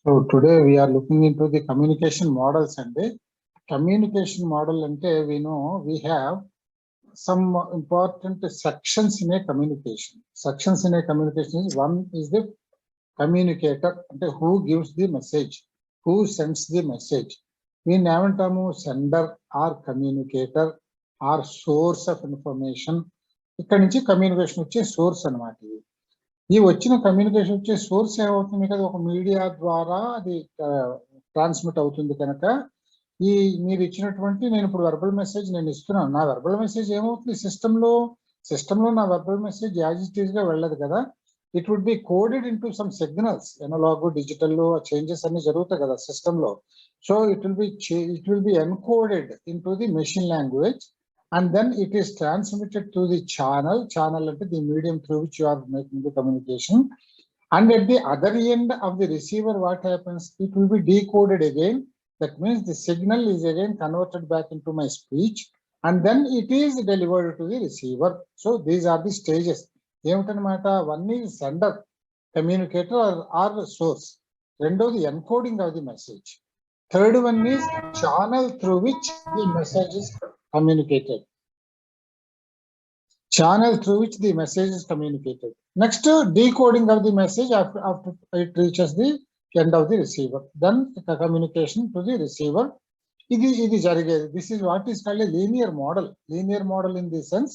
So today we are looking into the communication models, and the communication model ante we know we have some important sections in a communication. Sections in a communication is one is the communicator, ante who gives the message, who sends the message. We ఏమంటాము sender or communicator or source of information. ఇక్కడ నుంచి communication వచ్చే source అన్నమాట. ఈ వచ్చిన communication వచ్చే source ఏమవుతుంది కదా, ఒక మీడియా ద్వారా అది ట్రాన్స్మిట్ అవుతుంది కనుక ఈ మీరు ఇచ్చినటువంటి నేను ఇప్పుడు వెర్బల్ మెసేజ్ నేను ఇస్తున్నాను. నా వెర్బల్ మెసేజ్ ఏమవుతుంది సిస్టంలో నా verbal message as it is గా వెళ్ళదు కదా. It would be coded into some signals, analogue digital changes అన్ని జరుగుతాయి కదా సిస్టంలో. So it will be encoded into the machine language, and then it is transmitted to the channel అంటే the medium through which you are making the communication. And at the other end of the receiver, what happens? It will be decoded again. That means the signal is again converted back into my speech, and then it is delivered to the receiver. So these are the stages. One is sender, communicator or source. Rendovi encoding of the message. Third one is channel through which the message is communicated. Channel through which the message is communicated. Next, decoding of the message after it reaches the end of the receiver. Then the communication to the receiver. This is what is called a linear model. Linear model in the sense,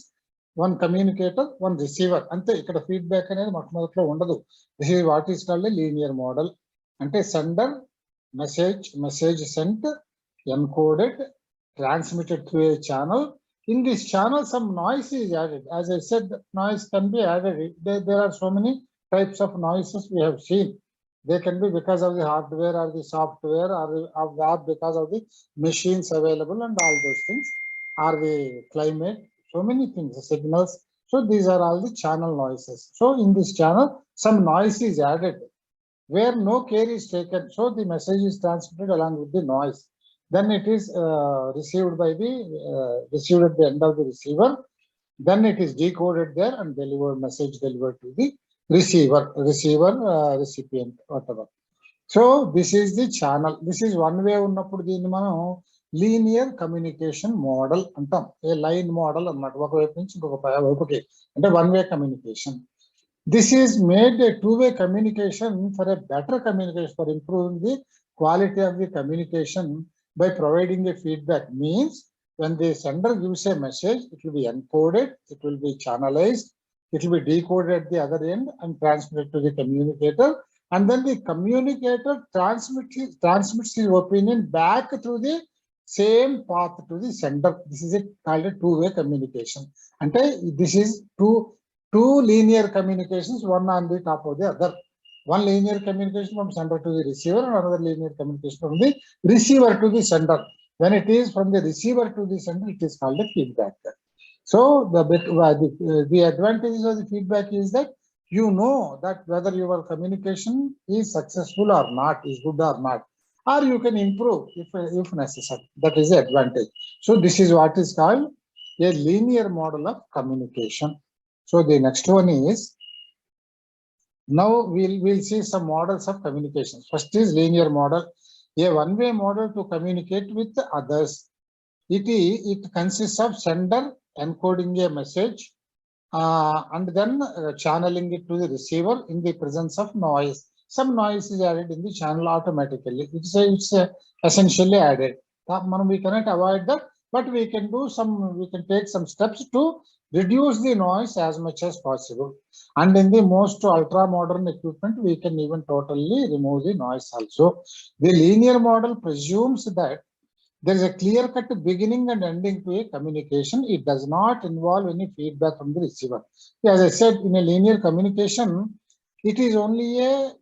one communicator, one receiver. Ante ikkada feedback anedi mottamodatlo undadu. This is what is called a linear model. Ante sender, message sent, encoded, transmitted through a channel. In this channel, some noise is added. As I said, noise can be added. There are so many types of noises we have seen. They can be because of the hardware or the software or because of the machines available and all those things, or the climate, so many things, the signals. So these are all the channel noises. So in this channel, some noise is added where no care is taken. So the message is transmitted along with the noise. Then it is received at the end of the receiver. Then it is decoded there and message delivered to the receiver, recipient, whatever. So this is the channel. This is one way ఉన్నప్పుడు దీన్ని మనం linear communication model అంటాం. ఏ line model అన్నమాట, ఒక వైపు నుంచి ఇంకొక వైపుకి, అంటే one way communication. This is made a two-way communication for a better communication, for improving the quality of the communication by providing a feedback. Means when the sender gives a message, it will be encoded, it will be channelized, it will be decoded at the other end and transmitted to the communicator, and then the communicator transmits his opinion back through the same path to the sender. This is called a two-way communication. And this is two linear communications, one on the top of the other. One linear communication from sender to the receiver, and another linear communication from the receiver to the sender. When it is from the receiver to the sender, it is called a feedback. So the advantages of the feedback is that you know that whether your communication is successful or not, is good or not, or you can improve if necessary. That is the advantage. So this is what is called a linear model of communication. So the next one is, now we'll see some models of communication. First is linear model, a one-way model to communicate with others. It consists of sender encoding a message and then channeling it to the receiver in the presence of noise. Some noise is added in the channel automatically. It's essentially added. We cannot avoid that, but we can take some steps to reduce the noise as much as possible. And in the most ultra modern equipment, we can even totally remove the noise also. The linear model presumes that there is a clear-cut beginning and ending to a communication. It does not involve any feedback from the receiver. As I said, in a linear communication, it is only a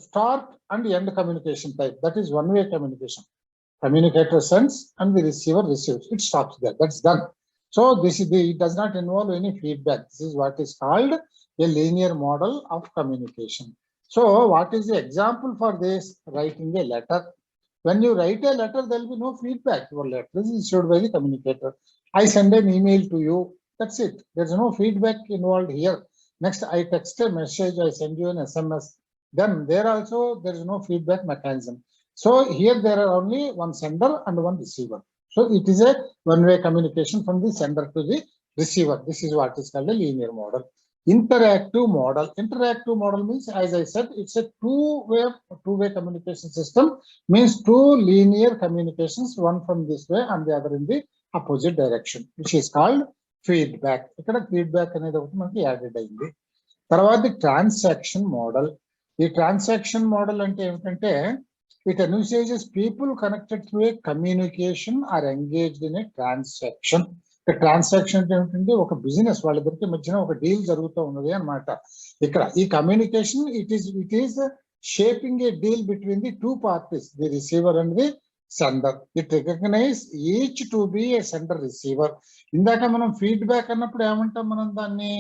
start and end communication type. That is one-way communication. Communicator sends and the receiver receives. It stops there. That's done. So it does not involve any feedback. This is what is called a linear model of communication. So what is the example for this? Writing a letter. When you write a letter, there will be no feedback. Your letter is issued by the communicator. I send an email to you. That's it. There's no feedback involved here. Next, I text a message. I send you an SMS. then there also there is no feedback mechanism. So here there are only one sender and one receiver. So it is a one-way communication from the sender to the receiver. This is what is called a linear model. Interactive model. Interactive model means, as I said, it's a two-way communication system, means two linear communications, one from this way and the other in the opposite direction, which is called feedback. ఇక్కడ feedback అనేది ఒకటి మనకి added అయింది. తర్వాత transaction model. ఈ transaction model అంటే ఏమిటంటే it envisages people connected through a communication or engaged in a transaction. Transaction అంటే ఏమిటంటే ఒక బిజినెస్ వాళ్ళిద్దరికి మధ్యన ఒక డీల్ జరుగుతూ ఉన్నది అన్నమాట. ఇక్కడ ఈ communication it is shaping a deal between the two parties, the receiver and the sender. It recognise each to be a sender receiver. ఇందాక మనం ఫీడ్బ్యాక్ అన్నప్పుడు ఏమంటాం మనం దాన్ని,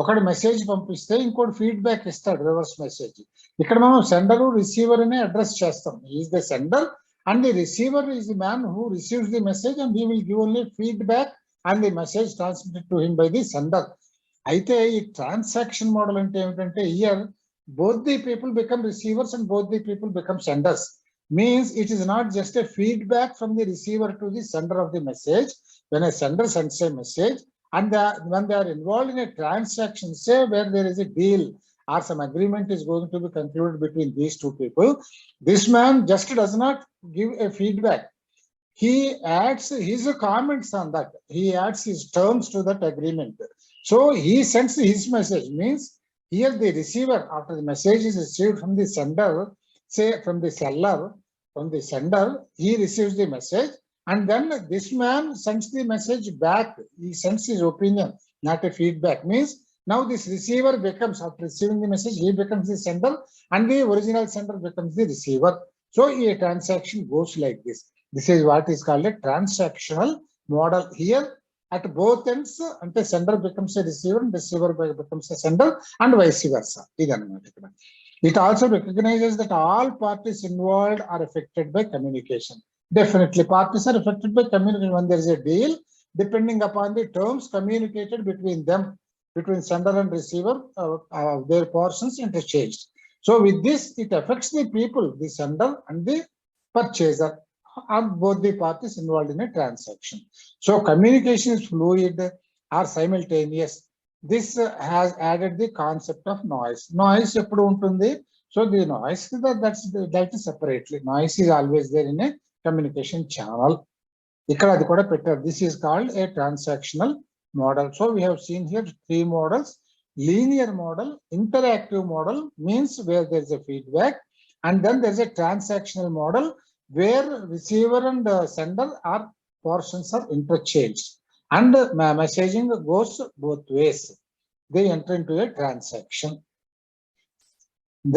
ఒకటి మెసేజ్ పంపిస్తే ఇంకోటి ఫీడ్బ్యాక్ ఇస్తాడు, రివర్స్ మెసేజ్. ఇక్కడ మనం సెండర్ రిసీవర్ అనే అడ్రస్ చేస్తాం. Is the sender and the receiver is the man who receives the message and he will give only feedback and the message transmitted to him by the sender. అయితే ఈ transaction model అంటే ఏమిటంటే here both the people become receivers and both the people become senders. Means it is not just a feedback from the receiver to the sender of the message. When a sender sends a message and when they are involved in a transaction, say where there is a deal or some agreement is going to be concluded between these two people, this man just does not give a feedback. He adds his comments on that. He adds his terms to that agreement. So he sends his message. Means here the receiver, after the message is received from the sender, say from the seller, from the sender, he receives the message and then this man sends the message back. He sends his opinion, not a feedback. Means now this receiver becomes, after receiving the message, he becomes the sender and the original sender becomes the receiver. So a transaction goes like this. This is what is called a transactional model. Here at both ends, ante sender becomes a receiver and receiver becomes a sender and vice versa. It also recognizes that all parties involved are affected by communication. Definitely parties are affected by communication. When there is a deal, depending upon the terms communicated between them, between sender and receiver, their portions interchanged. So with this, it affects the people, the sender and the purchaser, are both the parties involved in a transaction. So communication is fluid or simultaneous. This has added the concept of noise. Noise eppudu untundi. So the noise that is separately. Noise is always there in a communication channel. Ikkada adi kuda pettaru. This is called a transactional model. So we have seen here three models. Linear model, interactive model means where there is a feedback, and then there is a transactional model where receiver and sender are portions are interchanged and messaging goes both ways. They enter into a transaction.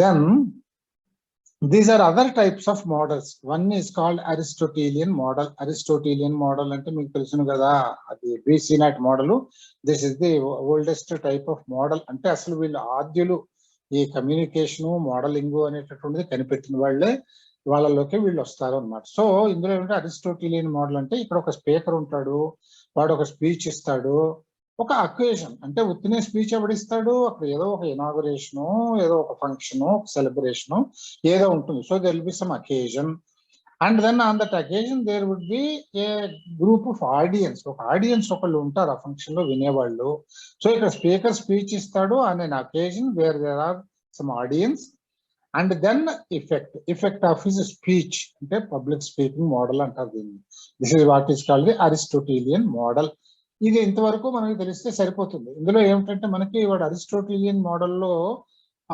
Then these are other types of models. One is called Aristotelian model. Aristotelian model ante meeku telusunu kada, adi BC Nat model. This is the oldest type of model. Ante asalu veelu ఆద్యులు ఈ communication modelling అనేటటువంటిది కనిపెట్టిన వాళ్ళే, వాళ్ళలోకి వీళ్ళు వస్తారు అన్నమాట. So ఇందులో ఏంటంటే అరిస్టోటిలియన్ model అంటే ఇక్కడ ఒక స్పీకర్ ఉంటాడు, వాడు ఒక స్పీచ్ ఇస్తాడు, ఒక అకేషన్ అంటే ఉత్తినే స్పీచ్ ఎవడిస్తాడు, అక్కడ ఏదో ఒక ఇనాగరేషను, ఏదో ఒక ఫంక్షన్, ఒక సెలబ్రేషను ఏదో ఉంటుంది. So there will be some occasion and then on that occasion there would be a group of audience. ఒక ఆడియన్స్ ఒకళ్ళు ఉంటారు ఆ ఫంక్షన్ లో వినేవాళ్ళు. సో ఇక్కడ స్పీకర్ స్పీచ్ ఇస్తాడు on an occasion where there are some audience. And then effect of his speech ante public speaking model antaru దీన్ని. This is what is called the Aristotelian model. ఇది ఇంతవరకు మనకు తెలిస్తే సరిపోతుంది. ఇందులో ఏమిటంటే మనకి వాడు అరిస్టోటిలియన్ మోడల్లో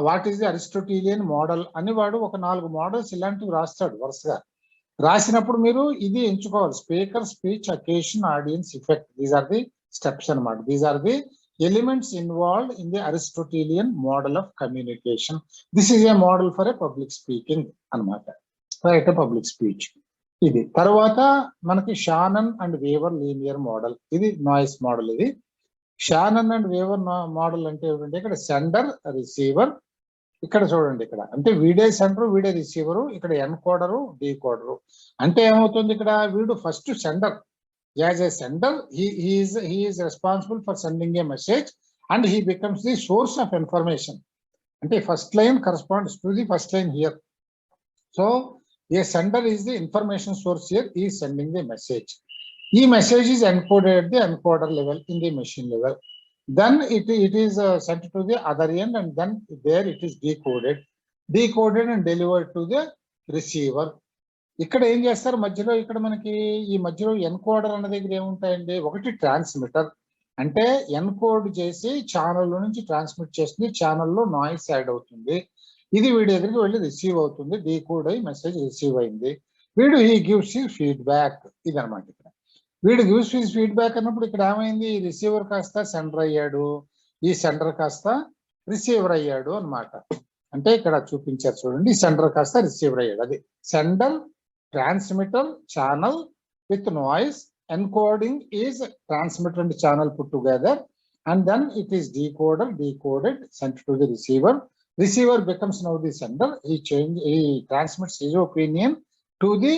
వాట్ ఈస్ ది అరిస్టోటిలియన్ మోడల్ అని వాడు ఒక 4 మోడల్స్ ఇలాంటివి రాస్తాడు వరుసగా. రాసినప్పుడు మీరు ఇది ఎంచుకోవాలి, speaker, speech, occasion, audience, effect. These are the steps అన్నమాట. These are the elements involved in the Aristotelian model of communication. This is a model for a public speaking anamata, for a public speech. Idi tarvata manaki Shannon and Weaver linear model. Idi noise model. Idi Shannon and Weaver model ante evante ikkada sender, receiver. ikkada chudandi ikkada ante వీడే sender, వీడే receiver, ఇక్కడ ఎన్కోడరు, డీకోడరు. అంటే ఏమవుతుంది ఇక్కడ వీడు first sender. As a sender, he is responsible for sending a message and he becomes the source of information. అంటే first line corresponds to the first line here. So a sender is the information source here, he is sending the message. The message is encoded at the encoder level in the machine level. Then it is sent to the other end, and then there it is decoded and delivered to the receiver. ఇక్కడ ఏం చేస్తారు మధ్యలో, ఇక్కడ మనకి ఈ మధ్యలో encoder అన్న దగ్గర ఏముంటాయండి, ఒకటి ట్రాన్స్మిటర్, అంటే ఎన్కోడ్ చేసి ఛానల్ నుంచి ట్రాన్స్మిట్ చేస్తుంది, ఛానల్లో నాయిస్ యాడ్ అవుతుంది, ఇది వీడి దగ్గరికి వెళ్ళి రిసీవ్ అవుతుంది, డీకోడ్ అయ్యి మెసేజ్ రిసీవ్ అయింది. వీడు హీ గివ్స్ హిస్ ఫీడ్బ్యాక్, ఇది అనమాట. ఇక్కడ వీడు గివ్స్ హిస్ ఫీడ్బ్యాక్ అన్నప్పుడు ఇక్కడ ఏమైంది, రిసీవర్ కాస్త సెండర్ అయ్యాడు, ఈ సెండర్ కాస్త రిసీవర్ అయ్యాడు అనమాట. అంటే ఇక్కడ చూపించారు చూడండి, సెండర్ కాస్త రిసీవర్ అయ్యాడు. అది sender, transmitter, channel with noise, encoding is transmitter and channel put together, and then it is decoded, sent to the receiver. Receiver becomes now the sender. He transmits his opinion to the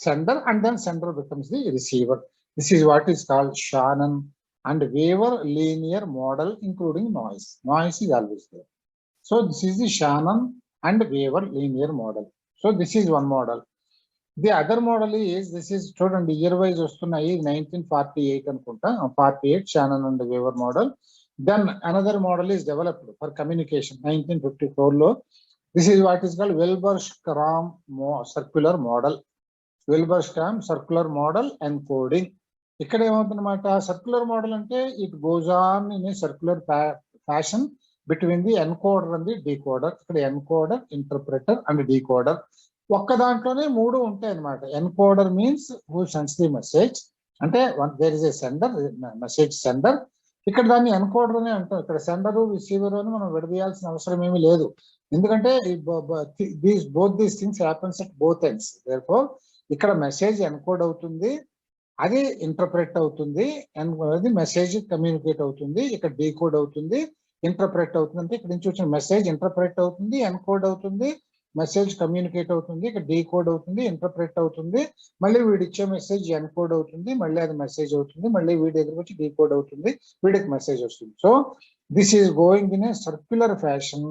sender, and then sender becomes the receiver. This is what is called Shannon and Weaver linear model, including noise. Noise is always there. So this is the Shannon and Weaver linear model. So this is one model. The other model is, this is చూడండి year wise వస్తున్నాయి, 1948 అనుకుంటా, 48 Shannon and Weaver model. Then another model is developed for communication, 1954 లో. This is what is called Wilbur-Schramm circular model. Wilbur-Schramm circular model encoding. ఇక్కడ ఏమవుతుందన్నమాట, circular model అంటే it goes on in a circular fashion between the encoder and the decoder. ఇక్కడ encoder, interpreter and decoder ఒక్క దాంట్లోనే మూడు ఉంటాయి అనమాట. Encoder means who sends the message, అంటే there is a sender, message sender. ఇక్కడ దాన్ని ఎన్కోడర్ అనే అంటాం. ఇక్కడ సెండర్, రిసీవర్ అని మనం విడదీయాల్సిన అవసరం ఏమీ లేదు, ఎందుకంటే both these things happens at both ends. Therefore ఇక్కడ మెసేజ్ ఎన్కోడ్ అవుతుంది, అది ఇంటర్ప్రెట్ అవుతుంది, అది మెసేజ్ కమ్యూనికేట్ అవుతుంది. ఇక్కడ డీకోడ్ అవుతుంది, ఇంటర్ప్రెట్ అవుతుంది. అంటే ఇక్కడ నుంచి వచ్చిన మెసేజ్ ఇంటర్ప్రెట్ అవుతుంది, ఎన్కోడ్ అవుతుంది, మెసేజ్ కమ్యూనికేట్ అవుతుంది, ఇక్కడ డీకోడ్ అవుతుంది, ఇంటర్ప్రెట్ అవుతుంది, మళ్ళీ వీడి ఇచ్చే మెసేజ్ ఎన్కోడ్ అవుతుంది, మళ్ళీ అది మెసేజ్ అవుతుంది, మళ్ళీ వీడి దగ్గరకు వచ్చి డీకోడ్ అవుతుంది, వీడికి మెసేజ్ వస్తుంది. So this is going in a circular fashion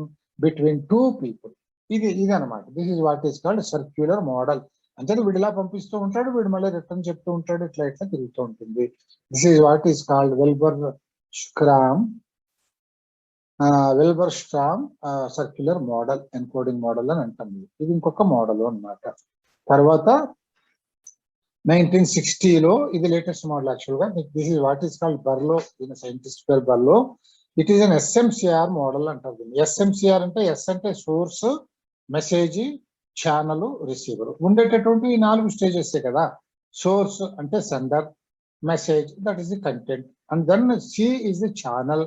between two people. ఇది అనమాట. This is what is called circular model. అంటే వీడు ఇలా పంపిస్తూ ఉంటాడు, వీడు మళ్ళీ రిటర్న్ చెప్తూ ఉంటాడు, ఇట్లా ఇట్లా తిరుగుతూ ఉంటుంది. This is what is called Wilbur-Schramm circular model, encoding model అని అంటాం. ఇది ఇంకొక మోడల్ అన్నమాట. తర్వాత 1960లో ఇది లేటెస్ట్ మోడల్ యాక్చువల్ గా. This is what is called Berlo, దీని సైంటిస్ట్ పేరు Berlo. It is an SMCR model అంటారు దీన్ని. SMCR అంటే ఎస్ అంటే సోర్స్, మెసేజ్, ఛానల్, రిసీవర్ ఉండేటటువంటి ఈ 4 స్టేజెస్ కదా. సోర్స్ అంటే sender, message that is the content, and then C is the channel,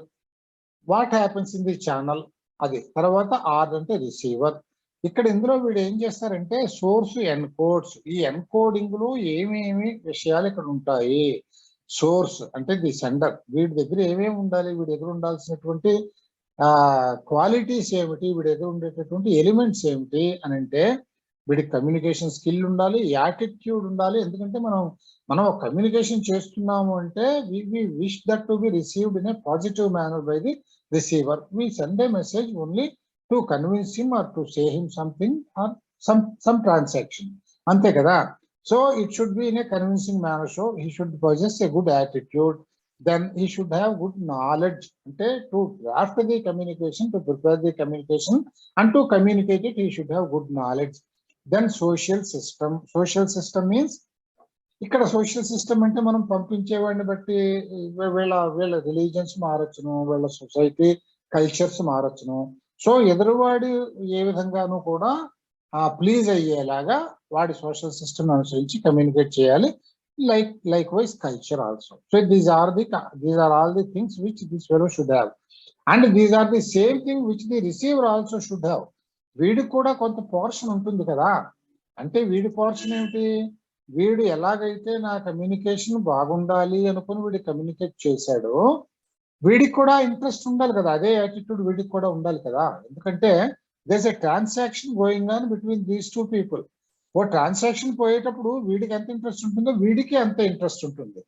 what happens in the channel, అది. తర్వాత R అంటే రిసీవర్. ఇక్కడ ఇందులో వీడు ఏం చేస్తారంటే సోర్స్ ఎన్కోడ్స్. ఈ ఎన్కోడింగ్ లో ఏమేమి విషయాలు ఇక్కడ ఉంటాయి. సోర్స్ అంటే ది సెండర్, వీడి దగ్గర ఏమేమి ఉండాలి, వీడి దగ్గర ఉండాల్సినటువంటి క్వాలిటీస్ ఏమిటి, వీడి దగ్గర ఉండేటటువంటి ఎలిమెంట్స్ ఏమిటి అని అంటే, వీడికి కమ్యూనికేషన్ స్కిల్ ఉండాలి, యాటిట్యూడ్ ఉండాలి. ఎందుకంటే మనం కమ్యూనికేషన్ చేస్తున్నాము అంటే we wish that to be received in a positive manner by the receiver. We send a message only to convince him or to say him something or some transaction. Ante kada. So it should be in a convincing manner. So he should possess a good attitude. Then he should have good knowledge. Ante to draft the communication, to prepare the communication and to communicate it, he should have good knowledge. Then social system means ఇక్కడ social system అంటే మనం పంపించేవాడిని బట్టి వీళ్ళ religions మారచ్చును, వీళ్ళ society cultures మారచ్చును. So ఎదురువాడి ఏ విధంగానూ కూడా please అయ్యేలాగా వాడి సోషల్ సిస్టమ్ అనుసరించి కమ్యూనికేట్ చేయాలి. likewise culture also. So these are all the things which this fellow should have, and these are the same thing which the receiver also should have. వీడి కూడా కొంత portion ఉంటుంది కదా. అంటే వీడి పోర్షన్ ఏమిటి, వీడు ఎలాగైతే నా కమ్యూనికేషన్ బాగుండాలి అనుకుని వీడు కమ్యూనికేట్ చేశాడో, వీడికి కూడా ఇంట్రెస్ట్ ఉండాలి కదా, అదే యాటిట్యూడ్ వీడికి కూడా ఉండాలి కదా. ఎందుకంటే there is a transaction going on between these two people. ఓ ట్రాన్సాక్షన్ పోయేటప్పుడు వీడికి ఎంత ఇంట్రెస్ట్ ఉంటుందో వీడికి అంత ఇంట్రెస్ట్ ఉంటుంది.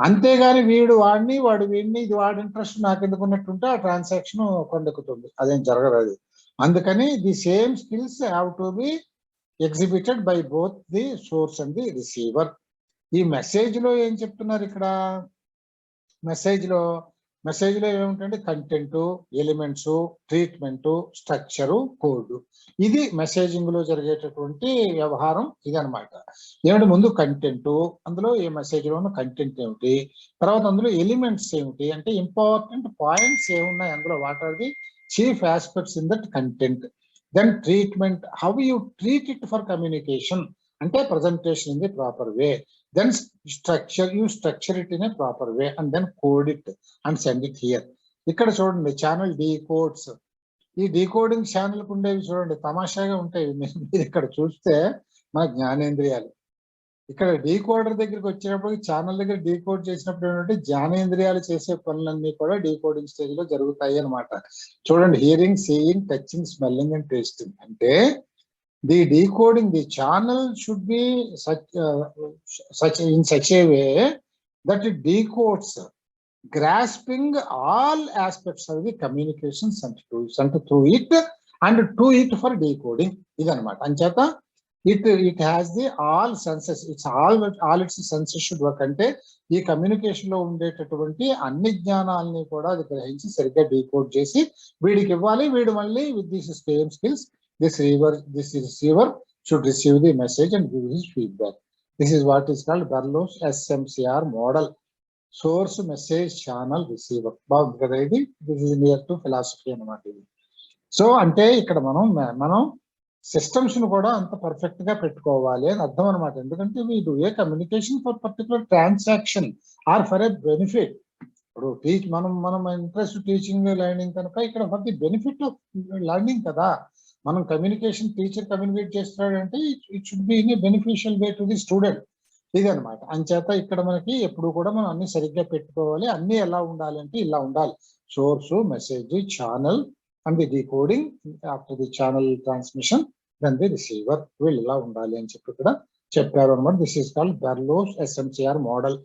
అంతేగాని వీడు వాడు వీడిని, ఇది వాడి ఇంట్రెస్ట్ నాకు ఎందుకున్నట్టుంటే ఆ ట్రాన్సాక్షన్ కొండెక్కుతుంది. అదేం జరగదు. అది అందుకని the same skills have to be exhibited by both the source and the receiver. ఈ మెసేజ్ లో ఏం చెప్తున్నారు ఇక్కడ? మెసేజ్ లో ఏమిటంటే content, elements, treatment, structure, code. ఇది మెసేజింగ్ లో జరిగేటటువంటి వ్యవహారం ఇదనమాట. ఏమిటి? ముందు కంటెంట్, అందులో ఏ మెసేజ్ లో ఉన్న కంటెంట్ ఏమిటి, తర్వాత అందులో ఎలిమెంట్స్ ఏమిటి అంటే ఇంపార్టెంట్ పాయింట్స్ ఏమున్నాయి అందులో, what are the chief aspects in that content. Then treatment, how you treat it for communication అంటే presentation in the proper way. Then structure, you structure it in a proper way and then code it and send it here. ఇక్కడ చూడండి channel decodes. ఈ decoding channel ఉండేవి చూడండి తమాషాగా ఉంటాయి. మీరు ఇక్కడ చూస్తే మన జ్ఞానేంద్రియాలు. ఇక్కడ డీకోడర్ దగ్గరికి వచ్చినప్పుడు ఛానల్ దగ్గర డీకోడ్ చేసినప్పుడు ఏంటంటే జ్ఞానేంద్రియాలు చేసే పనులన్నీ కూడా డీకోడింగ్ స్టేజ్ లో జరుగుతాయి అన్నమాట. చూడండి, hearing, seeing, touching, smelling and tasting. అంటే the decoding, the channel should be such in such a way that it decodes, grasping all aspects of the communication sent through it and to it for decoding. Idanamata anchata it has the all senses, it's all its senses should work. Ante ee communication lo undetatuvanti anni జ్ఞానాల్ని కూడా అది గ్రహించి సరిగ్గా decode చేసి వీడికి ఇవ్వాలి. వీడు మళ్ళీ with these same skills this receiver should receive the message and give his feedback. This is what is called Berlow's SMCR model, source message channel receiver. బాగుంది కదా ఇది? This is near to philosophy అన్నమాట ఇది. So అంటే ఇక్కడ మనం systems ను కూడా అంత పర్ఫెక్ట్ గా పెట్టుకోవాలి అని అర్థం అనమాట. ఎందుకంటే we do a communication for particular transaction or for a benefit. ఇప్పుడు మనం ఇంట్రెస్ట్ టీచింగ్ లెర్నింగ్ కనుక ఇక్కడ for the benefit of learning కదా. మనం కమ్యూనికేషన్ టీచర్ కమ్యూనికేట్ చేస్తున్నాడంటే it should be in a beneficial way to the student. ఇది అనమాట. అంచేత ఇక్కడ మనకి ఎప్పుడు కూడా మనం అన్ని సరిగ్గా పెట్టుకోవాలి. అన్ని ఎలా ఉండాలి అంటే ఇలా ఉండాలి. Source, message, channel and the decoding after the channel transmission, then the receiver. వీళ్ళు ఇలా ఉండాలి అని చెప్పి ఇక్కడ చెప్పారు అనమాట. This is called Berlo's SMCR model.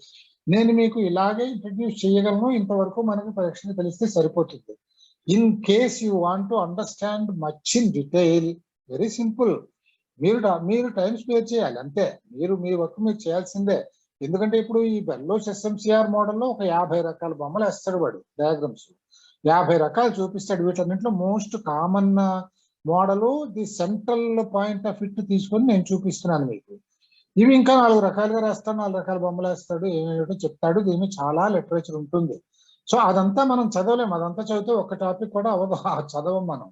నేను మీకు ఇలాగే ఇంట్రడ్యూస్ చేయగలను. ఇంతవరకు మనకు పరీక్షలు తెలిస్తే సరిపోతుంది. In case you want to understand much in detail, very simple. మీరు టైం స్పేర్ చేయాలి అంతే. మీ వర్క్ మీరు చేయాల్సిందే. ఎందుకంటే ఇప్పుడు ఈ బెర్లోస్ SMCR మోడల్లో ఒక 50 రకాల బొమ్మలు వేస్తాడు వాడు, డయాగ్రామ్స్ 50 రకాలు చూపిస్తాడు. వీటన్నింటిలో most common model the central point of it తీసుకొని నేను చూపిస్తున్నాను మీకు. ఇవి ఇంకా 4 రకాలుగా రాస్తాడు, 4 రకాల బొమ్మలు వేస్తాడు, ఏమేమిటో చెప్తాడు. దీని చాలా లిటరేచర్ ఉంటుంది. సో అదంతా మనం చదవలేము. అదంతా చదివితే ఒక టాపిక్ కూడా అవ్వదు, చదవం మనం.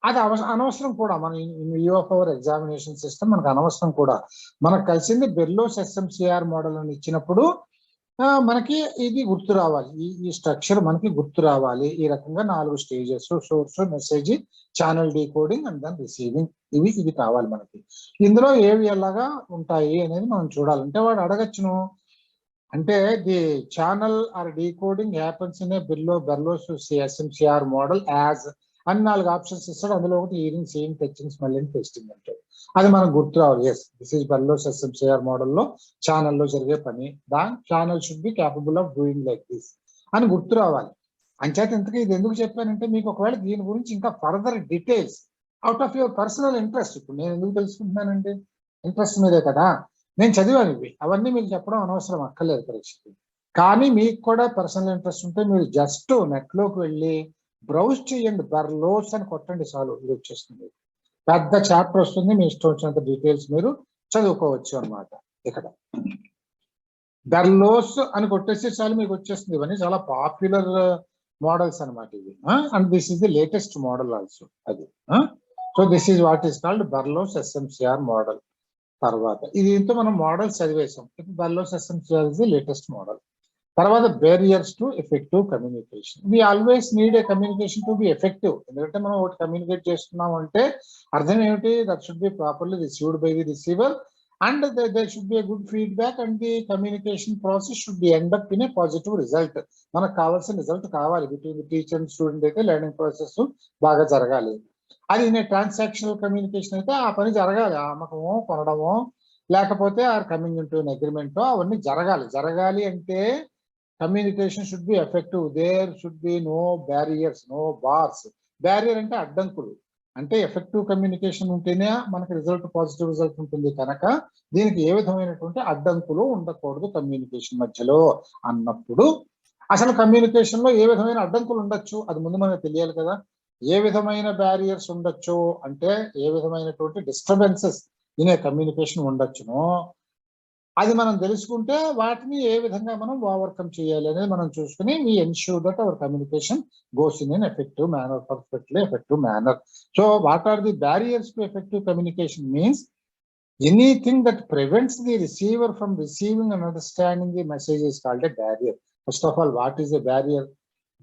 అది అనవసరం కూడా. మన view of our examination system మనకు అనవసరం కూడా. మనకు కలిసింది బెర్లోస్ SMCR మోడల్ అని ఇచ్చినప్పుడు మనకి ఇది గుర్తు రావాలి. ఈ స్ట్రక్చర్ మనకి గుర్తు రావాలి. ఈ రకంగా 4 stages, source, message, channel decoding and then receiving, ఇవి కావాలి మనకి. ఇందులో ఏవి ఎలాగా ఉంటాయి అనేది మనం చూడాలంటే వాడు అడగచ్చును. అంటే the channel or decoding happens in a Berlo's SMCR model as అని 4 ఆప్షన్స్ ఇస్తాడు. అందులో ఒకటి hearing, seeing, touching, smelling, testing అంటాడు. అది మనకు గుర్తు రావాలి. Yes, this is Berlo's SMCR మోడల్లో ఛానల్లో జరిగే పని. Channel should be capable of doing like this అని గుర్తు రావాలి. అంచేత ఇంతకీ ఇది ఎందుకు చెప్పానంటే మీకు ఒకవేళ దీని గురించి ఇంకా further details out of your personal interest, ఇప్పుడు నేను ఎందుకు తెలుసుకుంటున్నానంటే ఇంట్రెస్ట్ మీదే కదా. నేను చదివాను ఇవి, అవన్నీ మీకు చెప్పడం అనవసరం, అక్కర్లేదు పరీక్షకి. కానీ మీకు కూడా పర్సనల్ ఇంట్రెస్ట్ ఉంటే మీరు జస్ట్ నెట్లోకి వెళ్ళి బ్రౌజ్ చేయండి, బెర్లోస్ అని కొట్టండి చాలు, ఇది వచ్చేస్తుంది. పెద్ద చాప్టర్ వస్తుంది, మీ ఇష్టం వచ్చినంత డీటెయిల్స్ మీరు చదువుకోవచ్చు అనమాట. ఇక్కడ బెర్లోస్ అని కొట్టేస్తే చాలు మీకు వచ్చేస్తుంది. ఇవన్నీ చాలా పాపులర్ మోడల్స్ అనమాట ఇవి. And this is the latest model also అది. So this is what is called Berlo's SMCR model. తర్వాత దీంతో మనం మోడల్స్ చదివేసాం. ఇప్పుడు Berlo's SMCR is the latest model. తర్వాత barriers to effective communication. We always need a communication to be effective. ఎందుకంటే మనం ఒకటి కమ్యూనికేట్ చేస్తున్నాం అంటే అర్థం ఏమిటి? That should be properly received by the receiver and there should be a good feedback and the communication process should be end up in a positive result. మనకు కావాల్సిన result కావాలి. Between the teacher and student అయితే learning process బాగా జరగాలి. అది నేను transactional communication అయితే ఆ పని జరగాలి. అమ్మకమో, కొనడమో, లేకపోతే or coming into an agreement, అవన్నీ జరగాలి అంటే communication should be effective. There should be no barriers, no bars. Barrier అంటే అడ్డంకులు. అంటే ఎఫెక్టివ్ కమ్యూనికేషన్ ఉంటేనే మనకి పాజిటివ్ రిజల్ట్ ఉంటుంది కనుక దీనికి ఏ విధమైనటువంటి అడ్డంకులు ఉండకూడదు కమ్యూనికేషన్ మధ్యలో అన్నప్పుడు అసలు కమ్యూనికేషన్ లో ఏ విధమైన అడ్డంకులు ఉండొచ్చు అది ముందు మనకు తెలియాలి కదా. ఏ విధమైన బ్యారియర్స్ ఉండొచ్చు అంటే ఏ విధమైనటువంటి డిస్టర్బెన్సెస్ ఇన్ కమ్యూనికేషన్ ఉండొచ్చునో అది మనం తెలుసుకుంటే వాటిని ఏ విధంగా మనం ఓవర్కమ్ చేయాలి అనేది మనం చూసుకుని we ensure that our communication goes in an effective manner, perfectly effective manner. So what are the barriers to effective communication means anything that prevents the receiver from receiving and understanding the message is called a barrier. First of all, what is a barrier?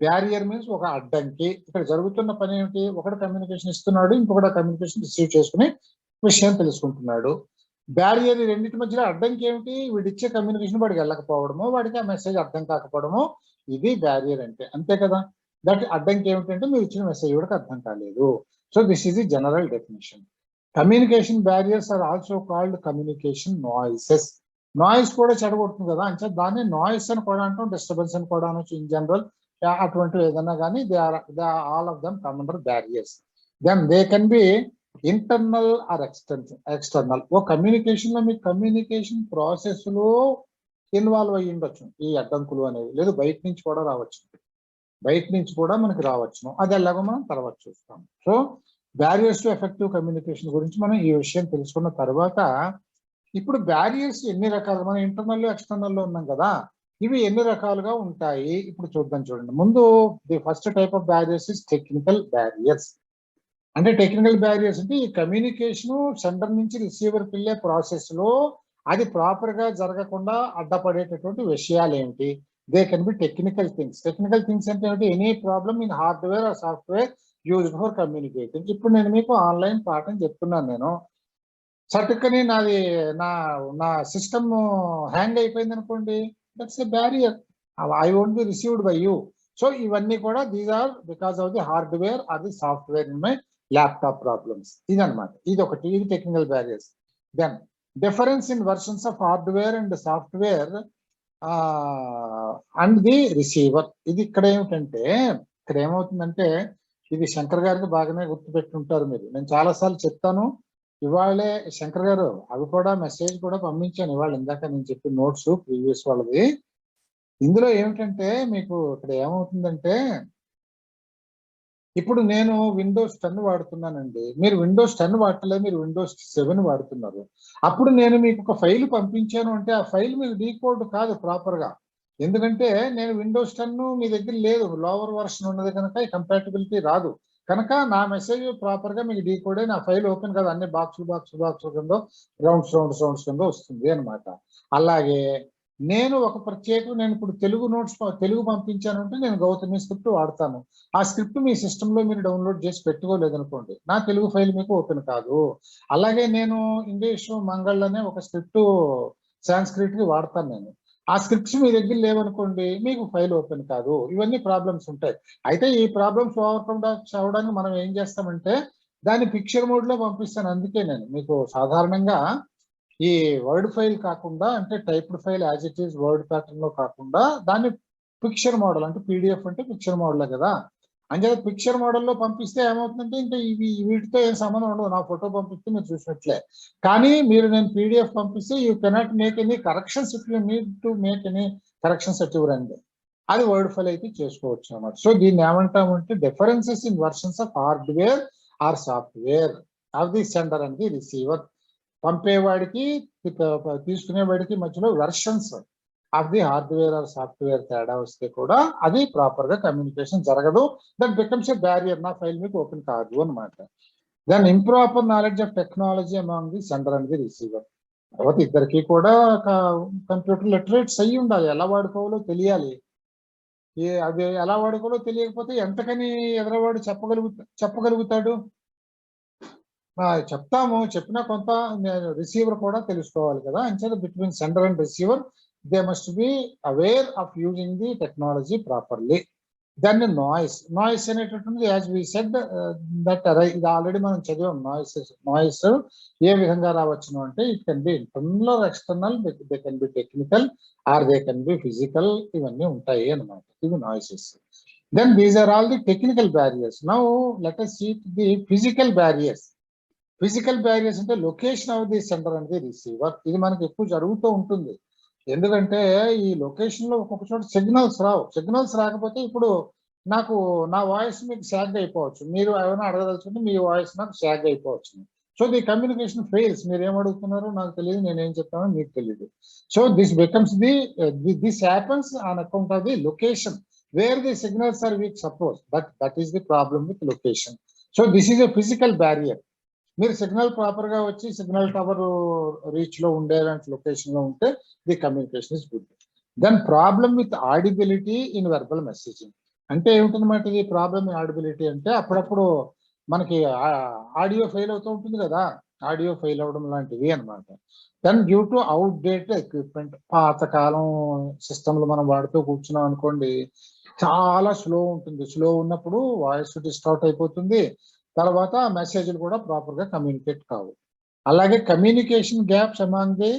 Barrier means ఒక అడ్డంకి. ఇక్కడ జరుగుతున్న పని ఏమిటి, ఒకటి communication ఇస్తున్నాడు, ఇంకొకటి communication receive చేసుకుని విషయం తెలుసుకుంటున్నాడు. బ్యారియర్ రెండింటి మధ్యలో అడ్డంకి ఏమిటి, వీడిచ్చే కమ్యూనికేషన్ వాడికి వెళ్ళకపోవడము, వాడికి ఆ మెసేజ్ అర్థం కాకపోవడము, ఇది బ్యారియర్ అంటే, అంతే కదా. దట్ అడ్డంకి ఏమిటంటే మీరు ఇచ్చిన మెసేజ్ వాడికి అర్థం కాలేదు. So this is the general definition. Communication barriers are also called communication noises. Noise కూడా చెడగొడుతుంది కదా, అంటే దాన్ని నాయిస్ అని కూడా అంటాం, డిస్టర్బెన్స్ అని కూడా అనొచ్చు ఇన్ జనరల్. అటువంటివి ఏదన్నా కానీ they are all of them come under barriers. Then they can be internal or external. ఓ కమ్యూనికేషన్ లో మీ కమ్యూనికేషన్ ప్రాసెస్ లో ఇన్వాల్వ్ అయ్యి ఉండొచ్చు ఈ అడ్డంకులు అనేవి, లేదు బయట నుంచి కూడా రావచ్చు, బయట నుంచి కూడా మనకి రావచ్చును. అది ఎలాగో మనం తర్వాత చూస్తాం. So barriers to effective communication గురించి మనం ఈ విషయం తెలుసుకున్న తర్వాత ఇప్పుడు బ్యారియర్స్ ఎన్ని రకాలు, మనం ఇంటర్నల్ ఎక్స్టర్నల్ లో ఉన్నాం కదా, ఇవి ఎన్ని రకాలుగా ఉంటాయి ఇప్పుడు చూద్దాం. చూడండి, ముందు the first type of barriers is technical barriers. అంటే టెక్నికల్ బ్యారియర్స్ అంటే ఈ కమ్యూనికేషన్ సెంటర్ నుంచి రిసీవర్కి వెళ్ళే ప్రాసెస్ లో అది ప్రాపర్ గా జరగకుండా అడ్డపడేటటువంటి విషయాలు ఏమిటి, they can be technical things. Technical things అంటే ఏమిటి, any problem in hardware or software used for communicating. ఇప్పుడు నేను మీకు ఆన్లైన్ పాఠం చెప్తున్నాను, నేను సటుక్కని నాది నా సిస్టమ్ హ్యాంగ్ అయిపోయింది అనుకోండి, that's a barrier, I won't be received by you. So ఇవన్నీ కూడా these are because of the hardware or the software in my laptop problems. ఇది అనమాట, ఇది ఒకటి, ఇది technical barriers. Then difference in versions of hardware and software and the receiver. ఇది ఇక్కడ ఏమిటంటే, ఇక్కడ ఏమవుతుందంటే, ఇది శంకర్ గారికి బాగానే గుర్తుపెట్టుంటారు మీరు, నేను చాలాసార్లు చెప్తాను. ఇవాళే శంకర్ గారు అవి కూడా మెసేజ్ కూడా పంపించాను ఇవాళ, ఇందాక నేను చెప్పిన నోట్స్ ప్రీవియస్ వాళ్ళది. ఇందులో ఏమిటంటే మీకు ఇక్కడ ఏమవుతుందంటే, ఇప్పుడు నేను విండోస్ 10 వాడుతున్నానండి, మీరు విండోస్ 10 వాడలేదు, మీరు విండోస్ 7 వాడుతున్నారు. అప్పుడు నేను మీకు ఒక ఫైల్ పంపించాను అంటే ఆ ఫైల్ మీకు డీకోడ్ కాదు ప్రాపర్ గా, ఎందుకంటే నేను విండోస్ 10 మీ దగ్గర లేదు, లోవర్ వర్షన్ ఉన్నది కనుక ఈ కంపాటబిలిటీ రాదు కనుక నా మెసేజ్ ప్రాపర్ గా మీకు డీకోడ్ అయి నా ఫైల్ ఓపెన్ కాదు, అన్ని బాక్స్ కింద రౌండ్స్ కింద వస్తుంది అనమాట. అలాగే నేను ఒక ప్రత్యేక, నేను ఇప్పుడు తెలుగు పంపించానంటే నేను గౌతమి స్క్రిప్ట్ వాడతాను. ఆ స్క్రిప్ట్ మీ సిస్టమ్ లో మీరు డౌన్లోడ్ చేసి పెట్టుకోలేదనుకోండి, నా తెలుగు ఫైల్ మీకు ఓపెన్ కాదు. అలాగే నేను ఇంగ్లీష్ మంగళ్ అనే ఒక స్క్రిప్ట్ సాంస్క్రిట్ కి వాడతాను నేను, ఆ స్క్రిప్ట్స్ మీ దగ్గర లేవనుకోండి మీకు ఫైల్ ఓపెన్ కాదు. ఇవన్నీ ప్రాబ్లమ్స్ ఉంటాయి. అయితే ఈ ప్రాబ్లమ్స్ ఓవర్కమ్ అవడానికి మనం ఏం చేస్తామంటే దాన్ని పిక్చర్ మోడ్ లో పంపిస్తాను. అందుకే నేను మీకు సాధారణంగా ఈ వర్డ్ ఫైల్ కాకుండా, అంటే typed file as it is word pattern లో కాకుండా దాన్ని పిక్చర్ మోడల్, అంటే పీడిఎఫ్ అంటే పిక్చర్ మోడల్ కదా, అంటే పిక్చర్ మోడల్లో పంపిస్తే ఏమవుతుందంటే ఇంకా వీటితో ఏం సంబంధం ఉండదు, నా ఫోటో పంపిస్తే మీరు చూసినట్లే. కానీ మీరు నేను పీడిఎఫ్ పంపిస్తే you cannot make any corrections, if you need to make any corrections at your end, అది వర్డ్ ఫైల్ అయితే చేసుకోవచ్చు అన్నమాట. సో దీన్ని ఏమంటామంటే differences in versions of hardware or software of the sender and the receiver. పంపేవాడికి తీసుకునేవాడికి మధ్యలో versions of the hardware or software తేడా వస్తే కూడా అది ప్రాపర్ గా కమ్యూనికేషన్ జరగదు. దట్ బికమ్స్ ఎ బ్యారియర్, నా ఫైల్ మీకు ఓపెన్ కాదు అనమాట. Then improper knowledge of technology among the sender and the receiver. తర్వాత ఇద్దరికి కూడా కంప్యూటర్ లిటరేట్స్ అయ్యి ఉండాలి, ఎలా వాడుకోవాలో తెలియాలి. అది ఎలా వాడుకోవాలో తెలియకపోతే ఎంతకని ఎదరవాడు చెప్పగలుగుతాడు. చెప్తాము, చెప్పినా కొంత రిసీవర్ కూడా తెలుసుకోవాలి కదా. అంచేత between sender and receiver they must be aware of using the technology properly. దాన్ని నాయిస్ అనేటటువంటిది యాజ్ వి సెడ్ దట్ ఇది ఆల్రెడీ మనం చదివాం. నాయిస్ ఏ విధంగా రావచ్చును అంటే it can be internal or external, they can be technical are they can B physical, ఇవన్నీ ఉంటాయి అన్నమాట. ఇవి noises. Then these are all the technical barriers. Now let us see the physical barriers. Physical barriers అంటే location of the sender and the receiver. ఇది మనకి ఎక్కువ జరుగుతూ ఉంటుంది. ఎందుకంటే ఈ లొకేషన్ లో ఒక్కొక్క చోట సిగ్నల్స్ రావు. సిగ్నల్స్ రాకపోతే ఇప్పుడు నాకు నా వాయిస్ మీకు షాగ్ అయిపోవచ్చు, మీరు ఏమైనా అడగదలుచుకుంటే మీ వాయిస్ నాకు షాగ్ అయిపోవచ్చు. So the communication fails. మీరు ఏం అడుగుతున్నారో నాకు తెలియదు, నేనేం చెప్తానో మీకు తెలియదు. So this becomes this happens on account of the location where the signals are weak. Suppose that is the problem with location. So this is a physical barrier. మీరు సిగ్నల్ ప్రాపర్ గా వచ్చి సిగ్నల్ టవర్ రీచ్ లో ఉండేలాంటి location లో ఉంటే the communication is good. Then problem with audibility in verbal messaging. అంటే ఏమిటనమాట ఇది problem in audibility అంటే అప్పుడప్పుడు మనకి ఆడియో ఫెయిల్ అవుతూ ఉంటుంది కదా, ఆడియో ఫెయిల్ అవడం లాంటివి అనమాట. Then due to out date equipment. పాతకాలం సిస్టమ్లు మనం వాడుతూ కూర్చున్నాం అనుకోండి, చాలా స్లో ఉంటుంది. స్లో ఉన్నప్పుడు వాయిస్ డిస్టార్ట్ అయిపోతుంది, తర్వాత మెసేజ్లు కూడా ప్రాపర్ గా కమ్యూనికేట్ కావు. అలాగే communication gaps among the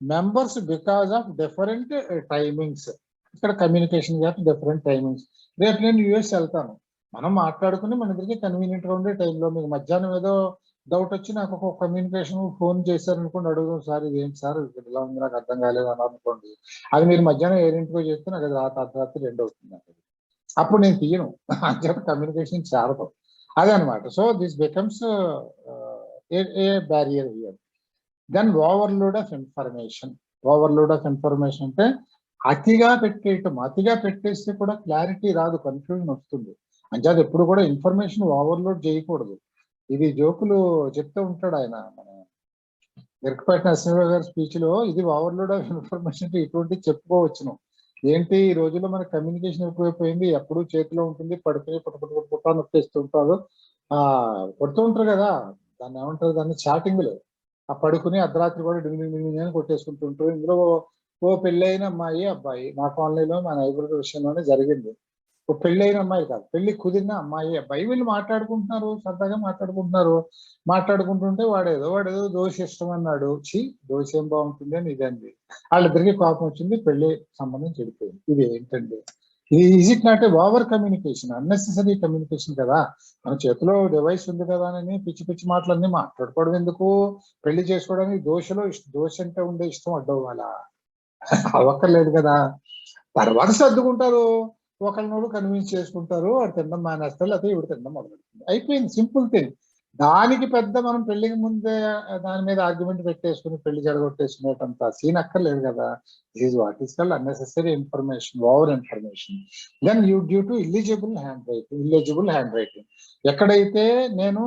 members because of different timings. ఇక్కడ కమ్యూనికేషన్ గ్యాప్స్, డిఫరెంట్ టైమింగ్స్. రేపు నేను యూఎస్ వెళ్తాను, మనం మాట్లాడుకుని మన దగ్గరికి కన్వీనియంట్ గా ఉండే టైంలో మీకు మధ్యాహ్నం ఏదో డౌట్ వచ్చి నాకు ఒక కమ్యూనికేషన్ ఫోన్ చేశారనుకోండి, అడుగుదాం సార్ ఇది ఏంటి సార్ ఇలా ఉంది నాకు అర్థం కాలేదు అని అనుకోండి, అది మీరు మధ్యాహ్నం 7 చేస్తే నాకు అది రాత్రి 2 అవుతుంది. అప్పుడు నేను తీయను, అంచేత కమ్యూనికేషన్ చేరదు. అదనమాట. So this becomes a barrier here. Then overload of information. Overload of information అంటే అతిగా పెట్టేయటం. అతిగా పెట్టేస్తే కూడా క్లారిటీ రాదు, కన్ఫ్యూజన్ వస్తుంది. అంచేత ఎప్పుడు కూడా ఇన్ఫర్మేషన్ ఓవర్లోడ్ చేయకూడదు. ఇది జోకులు చెప్తూ ఉంటాడు ఆయన, మన ఇరకపేట నరసింహరావు గారి స్పీచ్ లో. ఇది ఓవర్లోడ్ ఆఫ్ ఇన్ఫర్మేషన్ ఇటువంటి చెప్పుకోవచ్చును. ఏంటి ఈ రోజుల్లో మన కమ్యూనికేషన్ ఎక్కువైపోయింది, ఎప్పుడు చేతిలో ఉంటుంది, పడిపోయి పుట్ట నొక్కేస్తుంటారు, కొడుతూ ఉంటారు కదా, దాన్ని ఏమంటారు, దాన్ని చాటింగ్లు. ఆ పడుకుని అర్ధరాత్రి కూడా డింగ్ అని కొట్టేసుకుంటుంటారు. ఇందులో ఓ పెళ్ళైన అమ్మాయి అబ్బాయి, మా కాలనీలో మా నైబర్ విషయంలోనే జరిగింది. ఓ పెళ్ళైన అమ్మాయి కాదు, పెళ్లి కుదిరిన అమ్మాయి అబ్బాయి, వీళ్ళు మాట్లాడుకుంటున్నారు, సరదాగా మాట్లాడుకుంటుంటే వాడేదో దోశ ఇష్టం అన్నాడు. దోశ ఏం బాగుంటుంది అని ఇదండి. వాళ్ళిద్దరికి కోపం వచ్చింది, పెళ్లి సంబంధం చెడిపోయింది. ఇది ఏంటండి? Is it not a over communication, unnecessary communication కదా. మన చేతిలో డివైస్ ఉంది కదా అని పిచ్చి పిచ్చి మాటలన్నీ మాట్లాడుకోవడం ఎందుకు? పెళ్లి చేసుకోవడానికి దోశ అంటే ఉండే ఇష్టం అడ్డవ్వాలా? అవ్వక్కర్లేదు కదా. తర్వాత సర్దుకుంటారు, ఒకరినోడు కన్విన్స్ చేసుకుంటారు, వాడు తినడం మానేస్తారు, లేకపోతే ఇవి తినడం మొదలెడుతుంది, అయిపోయింది. Simple thing. దానికి పెద్ద మనం పెళ్లికి ముందే దాని మీద ఆర్గ్యుమెంట్ పెట్టేసుకుని పెళ్లి జరగొట్టేసుకునేటంత సీన్ అక్కర్లేదు కదా. Is what is called unnecessary information, over information. Then due to illegible handwriting. ఎక్కడైతే నేను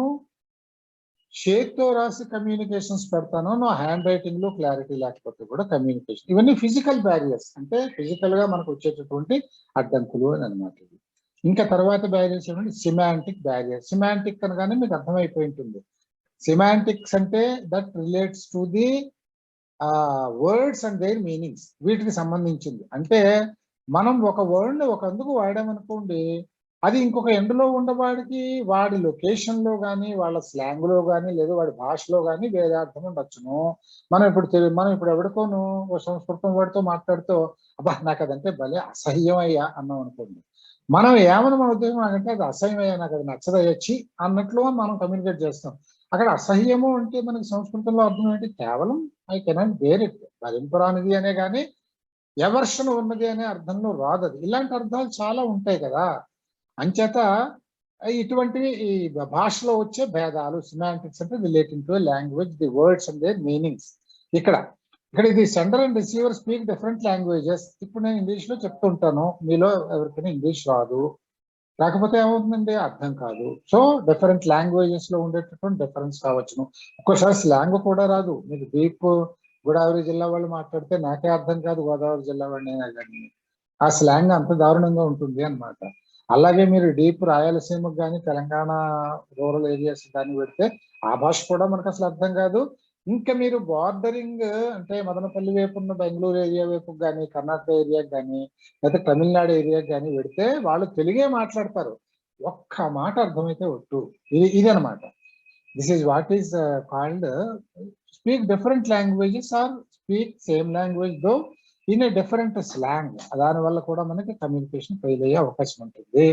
చేతితో రాసి కమ్యూనికేషన్స్ పెడతానో నా హ్యాండ్ రైటింగ్ లో క్లారిటీ లేకపోతే కూడా కమ్యూనికేషన్. ఇవన్నీ ఫిజికల్ బ్యారియర్స్, అంటే ఫిజికల్ గా మనకు వచ్చేటటువంటి అడ్డంకులు అని అనమాట. ఇంకా తర్వాత బ్యారియర్స్ ఏమంటే సిమాంటిక్ బ్యారియర్. సిమాంటిక్ అనగానే మీకు అర్థమైపోయి ఉంటుంది. సిమాంటిక్స్ అంటే that relates to the words and their meanings. వీటికి సంబంధించింది. అంటే మనం ఒక వర్డ్ ని ఒక అందుకు వాడామనుకోండి, అది ఇంకొక ఎండ్లో ఉన్నవాడికి వాడి లొకేషన్ లో కానీ, వాళ్ళ స్లాంగ్ లో కానీ, లేదా వాడి భాషలో కానీ వేరే అర్థం ఉండొచ్చును. మనం ఇప్పుడు ఎవరికోను సంస్కృతం వాడితో మాట్లాడుతూ అబ్బా నాకు అదంటే భలే అసహ్యం అయ్యా అన్నాం అనుకోండి, మనం ఏమని మన ఉద్దేశం అంటే అది అసహ్యం అయ్యా, నాకు అది నచ్చదయ్యొచ్చి అన్నట్లు మనం కమ్యూనికేట్ చేస్తాం. అక్కడ అసహ్యము అంటే మనకి సంస్కృతంలో అర్థం ఏంటి? కేవలం ఐ కెనాట్ బేర్ ఇట్, భరింపరానిది అనే కానీ ఎవర్షన్ ఉన్నది అనే అర్థంలో రాదు అది. ఇలాంటి అర్థాలు చాలా ఉంటాయి కదా. అంచేత ఇటువంటివి ఈ భాషలో వచ్చే భేదాలు, సిమాంటిక్స్ అంటే relating to language, the words and their meanings. ఇక్కడ ఇది sender and receiver speak different languages. ఇప్పుడు నేను ఇంగ్లీష్ లో చెప్తుంటాను, మీలో ఎవరికైనా ఇంగ్లీష్ రాదు, రాకపోతే ఏమవుతుందండి, అర్థం కాదు. సో డిఫరెంట్ లాంగ్వేజెస్ లో ఉండేటటువంటి డిఫరెన్స్ కావచ్చును. ఒక్కోసారి స్లాంగ్ కూడా రాదు. మీకు డీప్ గోదావరి జిల్లా వాళ్ళు మాట్లాడితే నాకే అర్థం కాదు, గోదావరి జిల్లా వాడినైనా కానీ ఆ స్లాంగ్ అంత దారుణంగా ఉంటుంది అనమాట. అలాగే మీరు డీప్ రాయలసీమకు కానీ, తెలంగాణ రూరల్ ఏరియాస్ కానీ పెడితే ఆ భాష కూడా మనకు అసలు అర్థం కాదు. ఇంకా మీరు బార్డరింగ్ అంటే మదనపల్లి వైపు ఉన్న బెంగళూరు ఏరియా వైపు కానీ, కర్ణాటక ఏరియాకి కానీ, లేదా తమిళనాడు ఏరియాకి కానీ పెడితే వాళ్ళు తెలుగే మాట్లాడతారు, ఒక్క మాట అర్థమైతే ఒట్టు. ఇది అనమాట. This is what is called speak different languages or speak same language though in a different slang, దాని వల్ల కూడా మనకి కమ్యూనికేషన్ ఫెయిల్ అయ్యే అవకాశం ఉంటుంది.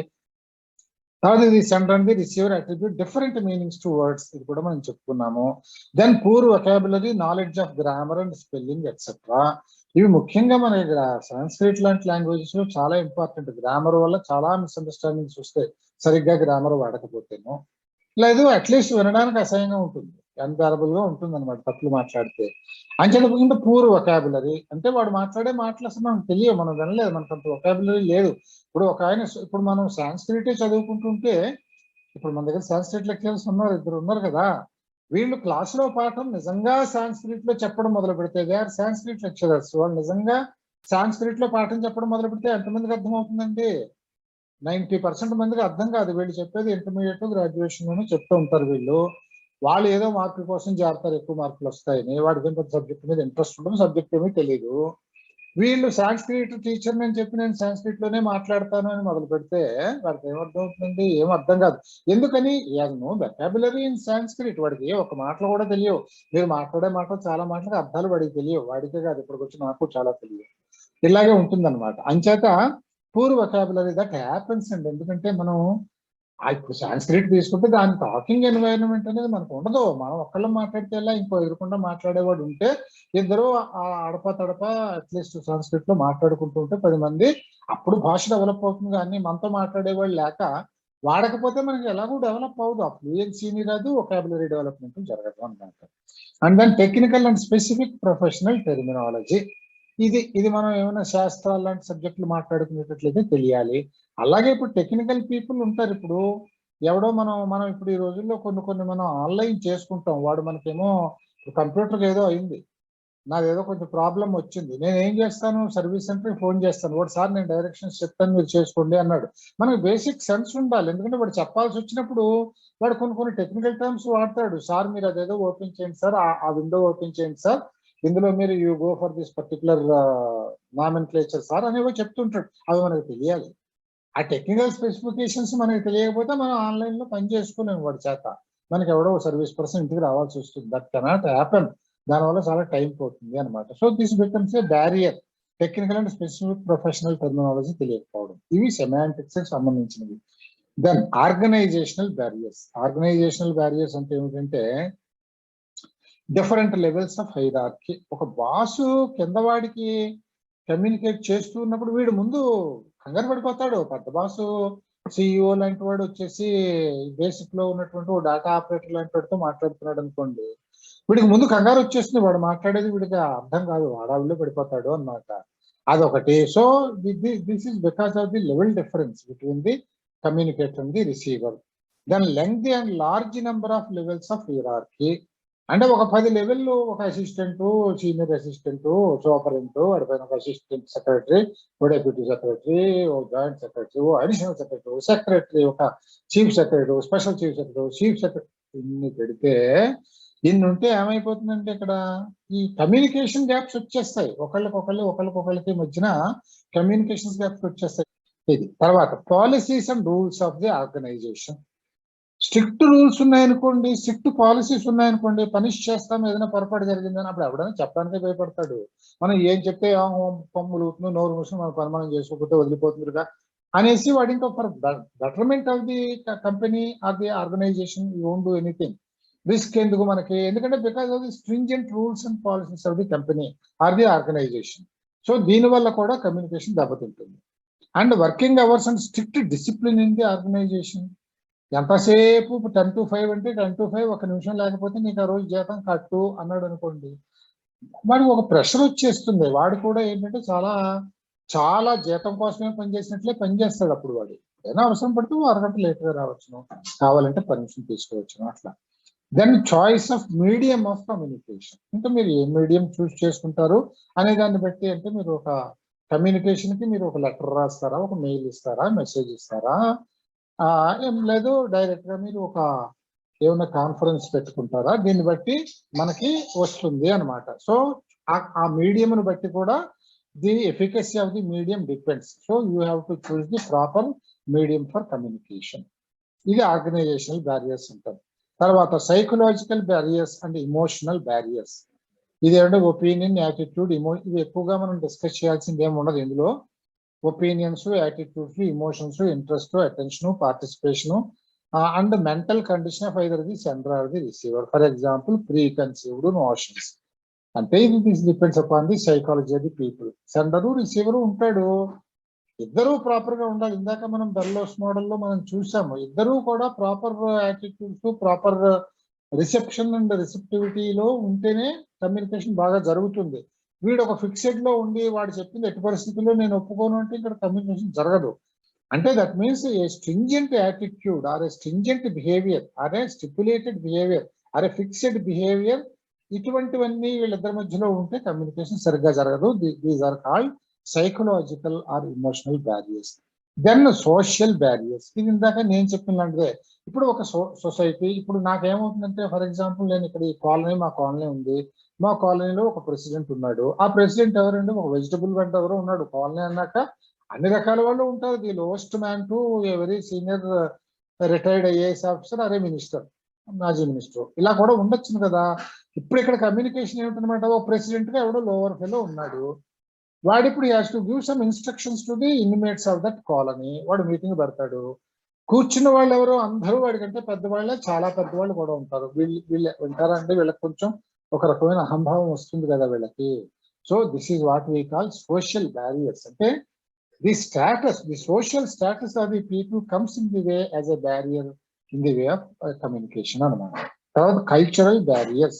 తర్వాత ఇది sender and the receiver attribute different meanings to words, ఇది కూడా మనం చెప్పుకున్నాము. Then poor vocabulary, knowledge of grammar and spelling etcetera. ఇవి ముఖ్యంగా మన సంస్కృత్ లాంటి లాంగ్వేజెస్ లో చాలా ఇంపార్టెంట్. గ్రామర్ వల్ల చాలా మిస్అండర్స్టాండింగ్స్ వస్తాయి సరిగ్గా గ్రామర్ వాడకపోతేను. లేదు అట్లీస్ట్ వినడానికి అసహ్యంగా ఉంటుంది, అన్బేరబుల్ గా ఉంటుంది అనమాట తప్పులు మాట్లాడితే. అంచేతకుండా పూర్ వొకాబులరీ అంటే వాడు మాట్లాడే మాటలు అసలు మనకు తెలియదు, మనం వినలేదు, మనకు అంత వొకాబులరీ లేదు. ఇప్పుడు ఒక ఆయన, ఇప్పుడు మనం సాంస్క్రిటే చదువుకుంటుంటే, ఇప్పుడు మన దగ్గర సాంస్క్రిట్ లెక్చరర్స్ ఉన్నారు, ఇద్దరు ఉన్నారు కదా, వీళ్ళు క్లాసులో పాఠం నిజంగా సాంస్క్రిట్ లో చెప్పడం మొదలు పెడితే దే ఆర్ సాంస్క్రిట్ లెక్చరర్స్. వాళ్ళు నిజంగా సాంస్క్రిట్ లో పాఠం చెప్పడం మొదలు పెడితే ఎంతమందికి అర్థం అవుతుందండి? 90% మందికి అర్థం కాదు. వీళ్ళు చెప్పేది ఇంటర్మీడియట్ గ్రాడ్యుయేషన్ లోనే చెప్తూ ఉంటారు వీళ్ళు. వాళ్ళు ఏదో మార్కుల కోసం చేరతారు, ఎక్కువ మార్కులు వస్తాయని. వాడికి సబ్జెక్ట్ మీద ఇంట్రెస్ట్ ఉండదు, సబ్జెక్ట్ ఏమీ తెలియదు. వీళ్ళు సాంస్క్రిట్ టీచర్ అని చెప్పి నేను సాంస్క్రిట్ లోనే మాట్లాడతాను అని మొదలు పెడితే వాడికి ఏమర్థం అవుతుందండి? ఏం అర్థం కాదు. ఎందుకని? No vocabulary in Sanskrit. వాడికి ఒక మాటలు కూడా తెలియవు. మీరు మాట్లాడే మాటలు చాలా మాటలకు అర్థాలు వాడికి తెలియవు. వాడికే కాదు, ఇప్పటికి వచ్చి నాకు చాలా తెలియదు. ఇలాగే ఉంటుందన్నమాట. అంచేత పూర్ వొకాబులరీ దట్ హ్యాపెన్స్ అండి. ఎందుకంటే మనం ఇప్పుడు సాంస్క్రిట్ తీసుకుంటే దాని టాకింగ్ ఎన్వైరన్మెంట్ అనేది మనకు ఉండదు. మనం ఒక్కళ్ళం మాట్లాడితే ఎలా, ఇంకో ఎదురుకుండా మాట్లాడేవాడు ఉంటే ఇద్దరు అడప తడప అట్లీస్ట్ సాంస్క్రిట్ లో మాట్లాడుకుంటూ ఉంటే 10 మంది, అప్పుడు భాష డెవలప్ అవుతుంది. కానీ మనతో మాట్లాడేవాళ్ళు లేక వాడకపోతే మనకి ఎలాగూ డెవలప్ అవ్వదు. ఆ ఫ్లూయెన్సీని రాదు, వొకాబులరీ డెవలప్మెంట్ జరగదు అన్నమాట. And then technical and specific professional terminology. ఇది మనం ఏమైనా శాస్త్రాలు లాంటి సబ్జెక్టులు మాట్లాడుకునేటట్లయితే తెలియాలి. అలాగే ఇప్పుడు టెక్నికల్ పీపుల్ ఉంటారు. ఇప్పుడు ఎవడో మనం ఇప్పుడు ఈ రోజుల్లో కొన్ని మనం ఆన్లైన్ చేసుకుంటాం. వాడు మనకేమో కంప్యూటర్ ఏదో అయింది, నాదేదో కొంచెం ప్రాబ్లం వచ్చింది, నేను ఏం చేస్తాను, సర్వీస్ సెంటర్కి ఫోన్ చేస్తాను. వాడు సార్ నేను డైరెక్షన్స్ చెప్తాను మీరు చేసుకోండి అన్నాడు. మనకు బేసిక్ సెన్స్ ఉండాలి. ఎందుకంటే వాడు చెప్పాల్సి వచ్చినప్పుడు వాడు కొన్ని టెక్నికల్ టర్మ్స్ వాడతాడు. సార్ మీరు అదేదో ఓపెన్ చేయండి సార్, ఆ విండో ఓపెన్ చేయండి సార్, ఇందులో మీరు you go for this particular nomenclature sir అనేవో చెప్తుంటాడు. అవి మనకు తెలియాలి. ఆ టెక్నికల్ స్పెసిఫికేషన్స్ మనకి తెలియకపోతే మనం ఆన్లైన్ లో పని చేసుకోలేము వాడి చేత. మనకి ఎవడో సర్వీస్ పర్సన్ ఇంటికి రావాల్సి వస్తుంది. That cannot happen. దానివల్ల చాలా టైం పోతుంది అనమాట. So this becomes a barrier. Technical and specific professional terminology తెలియకపోవడం, ఇవి సెమాంటిక్స్ కి సంబంధించినవి. Then organizational barriers. Organizational barriers అంటే ఏమిటంటే డిఫరెంట్ లెవెల్స్ ఆఫ్ హైరార్కీ. ఒక బాసు కింద వాడికి కమ్యూనికేట్ చేస్తూ ఉన్నప్పుడు వీడు ముందు కంగారు పడిపోతాడు. పెద్ద బాసు సిఇఓ లాంటి వాడు వచ్చేసి బేసిక్ లో ఉన్నటువంటి డేటా ఆపరేటర్ లాంటి వాడితో మాట్లాడుతున్నాడు అనుకోండి, వీడికి ముందు కంగారు వచ్చేస్తుంది. వాడు మాట్లాడేది వీడికి అర్థం కాదు, వాడావిలో పడిపోతాడు అన్నమాట. అదొకటి. So this is because of the level difference between the communicator and the receiver. Then lengthy and large number of levels of hierarchy. అంటే ఒక 10 లెవెల్లో ఒక అసిస్టెంట్, సీనియర్ అసిస్టెంట్, సూపరింట్, వాడిపైన ఒక అసిస్టెంట్ సెక్రటరీ, ఓ డెప్యూటీ సెక్రటరీ, ఓ joint secretary, ఓ additional secretary, ఓ సెక్రటరీ, ఒక chief secretary, special chief secretary, chief secretary, ఇన్ని పెడితే ఇన్ని ఉంటే ఏమైపోతుందంటే ఇక్కడ ఈ కమ్యూనికేషన్ గ్యాప్స్ వచ్చేస్తాయి. ఒకళ్ళకొకళ్ళకి మధ్యన కమ్యూనికేషన్ గ్యాప్స్ వచ్చేస్తాయి. ఇది తర్వాత policies and rules of the organization. Strict rules ఉన్నాయనుకోండి, స్ట్రిక్ట్ పాలసీస్ ఉన్నాయనుకోండి, పనిష్ చేస్తాం ఏదైనా పొరపాటు జరిగిందని, అప్పుడు ఎవడైనా చెప్పడానికే భయపడతాడు. మనం ఏం చెప్తే పమ్ములుగుతుంది, నోరు మూసుకుని మన పని మనం చేసుకోకపోతే వదిలిపోతుందిగా అనేసి వాడు ఇంకా for betterment of the company or the organization you won't do anything. Risk ఎందుకు మనకి? ఎందుకంటే because of the stringent rules and policies of the company or the organization. So దీనివల్ల కూడా కమ్యూనికేషన్ దెబ్బతింటుంది. And working hours and strict discipline in the organization. ఎంతసేపు 10 to 5 అంటే 10 to 5, ఒక నిమిషం లేకపోతే నీకు ఆ రోజు జీతం కట్టు అన్నాడు అనుకోండి, వాడికి ఒక ప్రెషర్ వచ్చేస్తుంది. వాడు కూడా ఏంటంటే చాలా జీతం కోసమే పనిచేసినట్లే పనిచేస్తాడు. అప్పుడు వాడు ఏదైనా అవసరం పడితే అరగంట లేట్గా రావచ్చును, కావాలంటే పర్మిషన్ తీసుకోవచ్చును అట్లా. Then choice of medium of communication. ఇంకా మీరు ఏ మీడియం చూస్ చేసుకుంటారు అనే దాన్ని బట్టి, అంటే మీరు ఒక కమ్యూనికేషన్ కి మీరు ఒక లెటర్ రాస్తారా, ఒక మెయిల్ ఇస్తారా, మెసేజ్ ఇస్తారా, ఏం లేదు డైరెక్ట్ గా మీరు ఒక ఏమైనా కాన్ఫరెన్స్ పెట్టుకుంటారా, దీన్ని బట్టి మనకి వస్తుంది అనమాట. సో ఆ మీడియంను బట్టి కూడా the efficacy of the medium depends. So you have to choose the proper medium for communication. ఇది ఆర్గనైజేషనల్ బ్యారియర్స్ ఉంటాయి. తర్వాత psychological barriers and emotional barriers. ఇది అంటే ఒపీనియన్, యాటిట్యూడ్, ఇవి ఎక్కువగా మనం డిస్కస్ చేయాల్సింది ఏమి ఉండదు ఇందులో. Opinions, attitudes, emotions, interest, attention, participation and mental condition of either the sender or the receiver. For example pre conceived notions, అంటే ఇది depends upon the psychology of the people. Sender receiver ఉంటాడు, ఇద్దరూ proper గా ఉండాలి. ఇందాక మనం బెల్లోస్ మోడల్లో మనం చూసాము, ఇద్దరూ కూడా proper attitudes, proper reception and రిసెప్టివిటీలో ఉంటేనే కమ్యూనికేషన్ బాగా జరుగుతుంది. వీడు ఒక ఫిక్సెడ్ లో ఉండి వాడు చెప్పింది ఎట్టి పరిస్థితుల్లో నేను ఒప్పుకోను అంటే ఇక్కడ కమ్యూనికేషన్ జరగదు. అంటే that means a stringent attitude or a stringent behaviour or a stipulated behaviour or a fixed behaviour, ఇటువంటివన్నీ వీళ్ళిద్దరి మధ్యలో ఉంటే కమ్యూనికేషన్ సరిగ్గా జరగదు. These are called psychological or emotional barriers. Then social barriers, ఇది ఇందాక నేను చెప్పినలాంటిదే. ఇప్పుడు ఒక సొసైటీ, ఇప్పుడు నాకేమవుతుందంటే ఫర్ ఎగ్జాంపుల్ నేను ఇక్కడ ఈ కాలనీ, మా కాలనీ ఉంది, మా కాలనీలో ఒక ప్రెసిడెంట్ ఉన్నాడు. ఆ ప్రెసిడెంట్ ఎవరండి? ఒక వెజిటబుల్ వెంట ఎవరో ఉన్నాడు. కాలనీ అన్నాక అన్ని రకాల వాళ్ళు ఉంటారు, the lowest man to a very senior retired IAS officer అరే మినిస్టర్, మాజీ మినిస్టర్, ఇలా కూడా ఉండొచ్చు కదా. ఇప్పుడు ఇక్కడ కమ్యూనికేషన్ ఏమిటనమాట, ఓ ప్రెసిడెంట్ గా ఎవడో లోవర్ ఫెలో ఉన్నాడు, వాడు ఇప్పుడు has to give some instructions to the inmates of that colony. వాడు మీటింగ్ పెడతాడు, కూర్చున్న వాళ్ళు ఎవరో అందరూ వాడికంటే పెద్దవాళ్ళే, చాలా పెద్దవాళ్ళు కూడా ఉంటారు. వీళ్ళు వింటారంటే వీళ్ళకి కొంచెం ఒక రకమైన అహంభావం వస్తుంది కదా వీళ్ళకి. So this is what we call social barriers. అంటే the status, the social status of the people comes in the way as a barrier in the way of communication అనమాట. తర్వాత కల్చరల్ బ్యారియర్స్.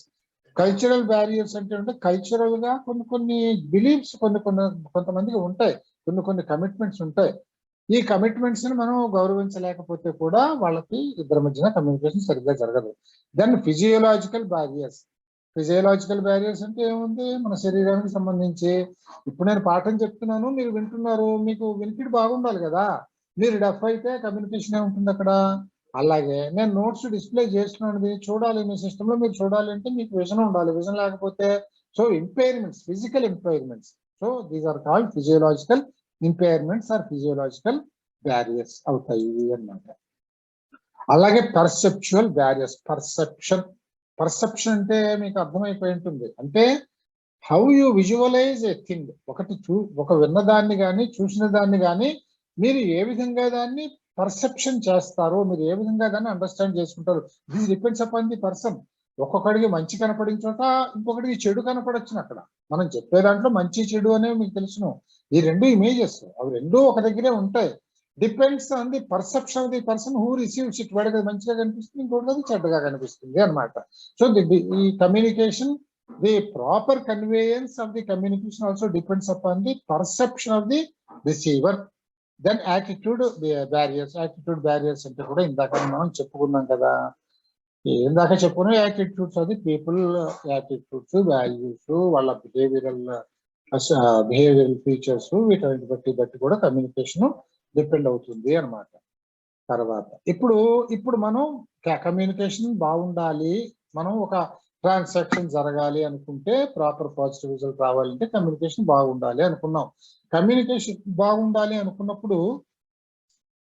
కల్చరల్ బ్యారియర్స్ అంటే cultural గా కొన్ని beliefs కొంతమందికి ఉంటాయి, కొన్ని commitments ఉంటాయి. ఈ కమిట్మెంట్స్ ని మనం గౌరవించలేకపోతే కూడా వాళ్ళకి ఇద్దరి మధ్యన కమ్యూనికేషన్ సరిగ్గా జరగదు. Then physiological barriers. Physiological barriers అంటే ఏముంది, మన శరీరానికి సంబంధించి. ఇప్పుడు నేను పాఠం చెప్తున్నాను, మీరు వింటున్నారు, మీకు వినికిడి బాగుండాలి కదా. మీరు డెఫ్ అయితే కమ్యూనికేషన్ ఏముంటుంది అక్కడ. అలాగే నేను నోట్స్ డిస్ప్లే చేస్తున్నాను, చూడాలి, మీ సిస్టమ్ లో మీరు చూడాలి అంటే మీకు విజన్ ఉండాలి, విజన్ లేకపోతే so impairments, physical impairments. So these are called physiological impairments or physiological barriers అవుతాయి అన్నమాట. అలాగే పర్సెప్చువల్ బ్యారియర్స్. పర్సెప్షన్ అంటే మీకు అర్థమైపోయి ఉంటుంది, అంటే how you visualize a thing. ఒక విన్నదాన్ని కానీ చూసిన దాన్ని కానీ మీరు ఏ విధంగా దాన్ని పర్సెప్షన్ చేస్తారో, మీరు ఏ విధంగా దాన్ని అండర్స్టాండ్ చేసుకుంటారు. This depends upon the person. ఒక్కొక్కడికి మంచి కనపడిన చోట ఇంకొకటికి చెడు కనపడొచ్చును. అక్కడ మనం చెప్పే దాంట్లో మంచి చెడు అనేవి మీకు తెలుసును. ఈ రెండు ఇమేజెస్ అవి రెండు ఒక దగ్గరే ఉంటాయి. Depends on the perception of the person who receives it. వాడికి అది మంచిగా కనిపిస్తుంది, ఇంకోటి చెడ్డగా కనిపిస్తుంది అనమాట. సో ఈ communication, the proper conveyance of the communication also depends upon the perception of the receiver. Then attitude barriers. Attitude barriers అంటే కూడా ఇందాక మనం చెప్పుకున్నాం కదా. ఇందాక చెప్పుకున్న యాటిట్యూడ్స్ అది పీపుల్ యాటిట్యూడ్స్, వాల్యూస్, వాళ్ళ బిహేవియరల్ ఫీచర్స్, వీటన్నిటి బట్టి కూడా కమ్యూనికేషన్ డిపెండ్ అవుతుంది అనమాట. తర్వాత ఇప్పుడు మనం కమ్యూనికేషన్ బాగుండాలి, మనం ఒక ట్రాన్సాక్షన్ జరగాలి అనుకుంటే, ప్రాపర్ పాజిటివ్ రిజల్ట్ రావాలంటే కమ్యూనికేషన్ బాగుండాలి అనుకున్నాం. కమ్యూనికేషన్ బాగుండాలి అనుకున్నప్పుడు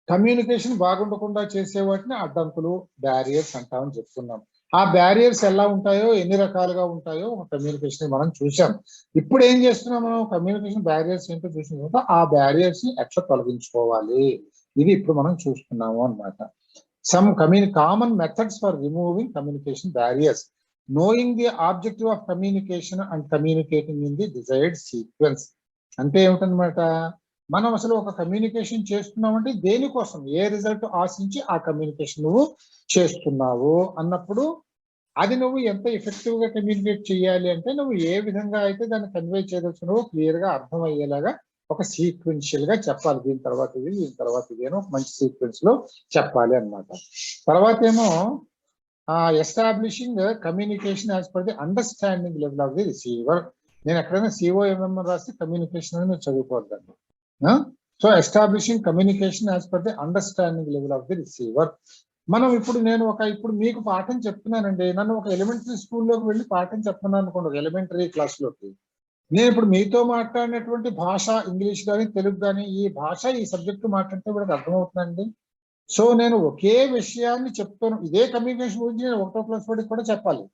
కమ్యూనికేషన్ బాగుండకుండా చేసే వాటిని అడ్డంకులు, బ్యారియర్స్ అంటామని చెప్తున్నాం. ఆ బ్యారియర్స్ ఎలా ఉంటాయో, ఎన్ని రకాలుగా ఉంటాయో ఒక కమ్యూనికేషన్ మనం చూసాం. ఇప్పుడు ఏం చేస్తున్నాం మనం, కమ్యూనికేషన్ బ్యారియర్స్ ఏంటో చూసిన తర్వాత ఆ బ్యారియర్స్ ని ఎట్లా తొలగించుకోవాలి, ఇది ఇప్పుడు మనం చూస్తున్నాము అన్నమాట. Some common methods for removing communication barriers. Knowing the objective of communication and communicating in the desired sequence. అంటే ఏమిటనమాట, మనం అసలు ఒక కమ్యూనికేషన్ చేస్తున్నామంటే దేనికోసం, ఏ రిజల్ట్ ఆశించి ఆ కమ్యూనికేషన్ నువ్వు చేస్తున్నావు అన్నప్పుడు అది నువ్వు ఎంత ఎఫెక్టివ్ గా కమ్యూనికేట్ చేయాలి అంటే నువ్వు ఏ విధంగా అయితే దాన్ని కన్వే చేయదలుచున్నావో క్లియర్ గా అర్థమయ్యేలాగా ఒక సీక్వెన్షియల్ గా చెప్పాలి. దీని తర్వాత ఇది, దీని తర్వాత ఇది అని ఒక మంచి సీక్వెన్స్ లో చెప్పాలి అన్నమాట. తర్వాత ఏమో establishing communication as per the understanding level of the receiver. నేను ఎక్కడైనా COMM రాస్తే కమ్యూనికేషన్ అని మీరు చదువుకోవద్దండి. So establishing communication as per the understanding level of the receiver. మనం ఇప్పుడు మీకు పాఠం చెప్తున్నానండి, నన్ను ఒక ఎలిమెంటరీ స్కూల్లోకి వెళ్ళి పాఠం చెప్తున్నాను అనుకోండి, ఎలిమెంటరీ క్లాస్ లోకి. నేను ఇప్పుడు మీతో మాట్లాడినటువంటి భాష ఇంగ్లీష్ కానీ తెలుగు కానీ, ఈ భాష ఈ సబ్జెక్టు మాట్లాడితే వీళ్ళకి అర్థమవుతుందండి. సో నేను ఒకే విషయాన్ని చెప్తాను, ఇదే కమ్యూనికేషన్ గురించి నేను 1వ క్లాస్ వాడికి కూడా చెప్పాలి.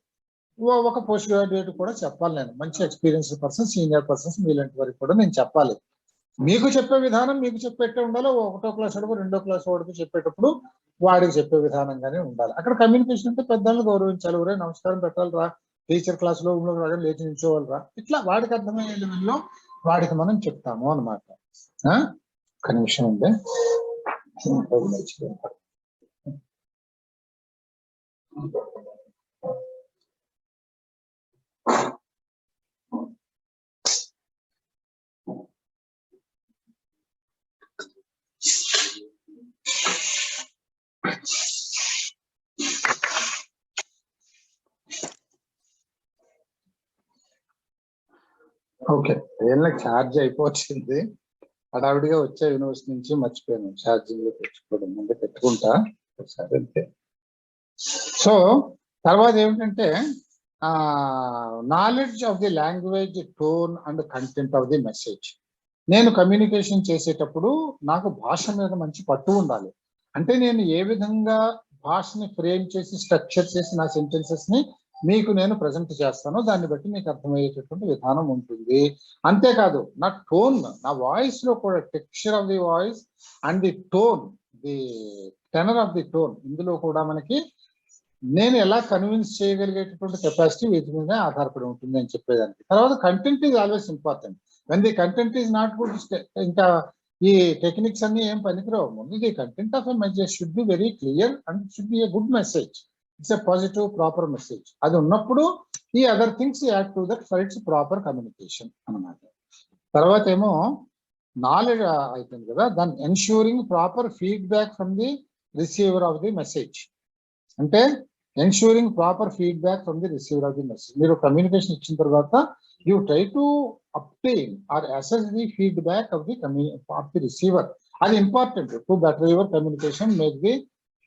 ఒక పోస్ట్ గ్రాడ్యుయేట్ కూడా చెప్పాలి, నేను మంచి ఎక్స్పీరియన్స్డ్ పర్సన్, సీనియర్ పర్సన్స్ మీలాంటి వారికి కూడా నేను చెప్పాలి. మీకు చెప్పే విధానం మీకు చెప్పేట్టే ఉండాలి. 1వ క్లాస్ వాడికి 2వ క్లాస్ వాడికి చెప్పేటప్పుడు వాడికి చెప్పే విధానంగానే ఉండాలి. అక్కడ కమ్యూనికేషన్ అంటే పెద్దలను గౌరవించాలి, ఒరే నమస్కారం పెట్టాలి రా, టీచర్ క్లాస్ లో రాగా లేచి నిల్చోవాలి రా, ఇట్లా వాడికి అర్థమయ్యే లెవెల్లో వాడికి మనం చెప్తాము అనమాట. ఒక నిమిషం ఉంది. ఓకే, ఏళ్ళకి ఛార్జ్ అయిపోతుంది, హడావిడిగా వచ్చే యూనివర్సిటీ నుంచి మర్చిపోయాను ఛార్జింగ్ లో తెచ్చుకోవడం, ముందే పెట్టుకుంటా ఒకసారి అంతే. సో తర్వాత ఏమిటంటే knowledge of the language, tone and content of the message. నేను కమ్యూనికేషన్ చేసేటప్పుడు నాకు భాష మీద మంచి పట్టు ఉండాలి. అంటే నేను ఏ విధంగా భాషని ఫ్రేమ్ చేసి స్ట్రక్చర్ చేసి నా సెంటెన్సెస్ ని మీకు నేను ప్రజెంట్ చేస్తాను, దాన్ని బట్టి మీకు అర్థమయ్యేటటువంటి విధానం ఉంటుంది. అంతేకాదు నా టోన్, నా వాయిస్ లో కూడా texture of the voice and the tone, the tenor of the tone, ఇందులో కూడా మనకి నేను ఎలా కన్విన్స్ చేయగలిగేటటువంటి కెపాసిటీ వీటి మీద ఆధారపడి ఉంటుంది అని చెప్పేదానికి. తర్వాత content is always important. When the content is not good, ఇంకా ఈ టెక్నిక్స్ అన్ని ఏం పనికిరావు. ముందు the content of a message should be very clear and should be a good message. It's a positive proper message. అది ఉన్నప్పుడు ఈ other things add to that for it's proper communication అన్నమాట. తర్వాత ఏమో నాలెడ్జ్ అయిపోయింది కదా, దాని ensuring proper feedback from the receiver of the message. అంటే ensuring proper feedback from the receiver of the message. మీరు కమ్యూనికేషన్ ఇచ్చిన తర్వాత you try to obtain or assess the feedback of the receiver. అది important to better your communication, make the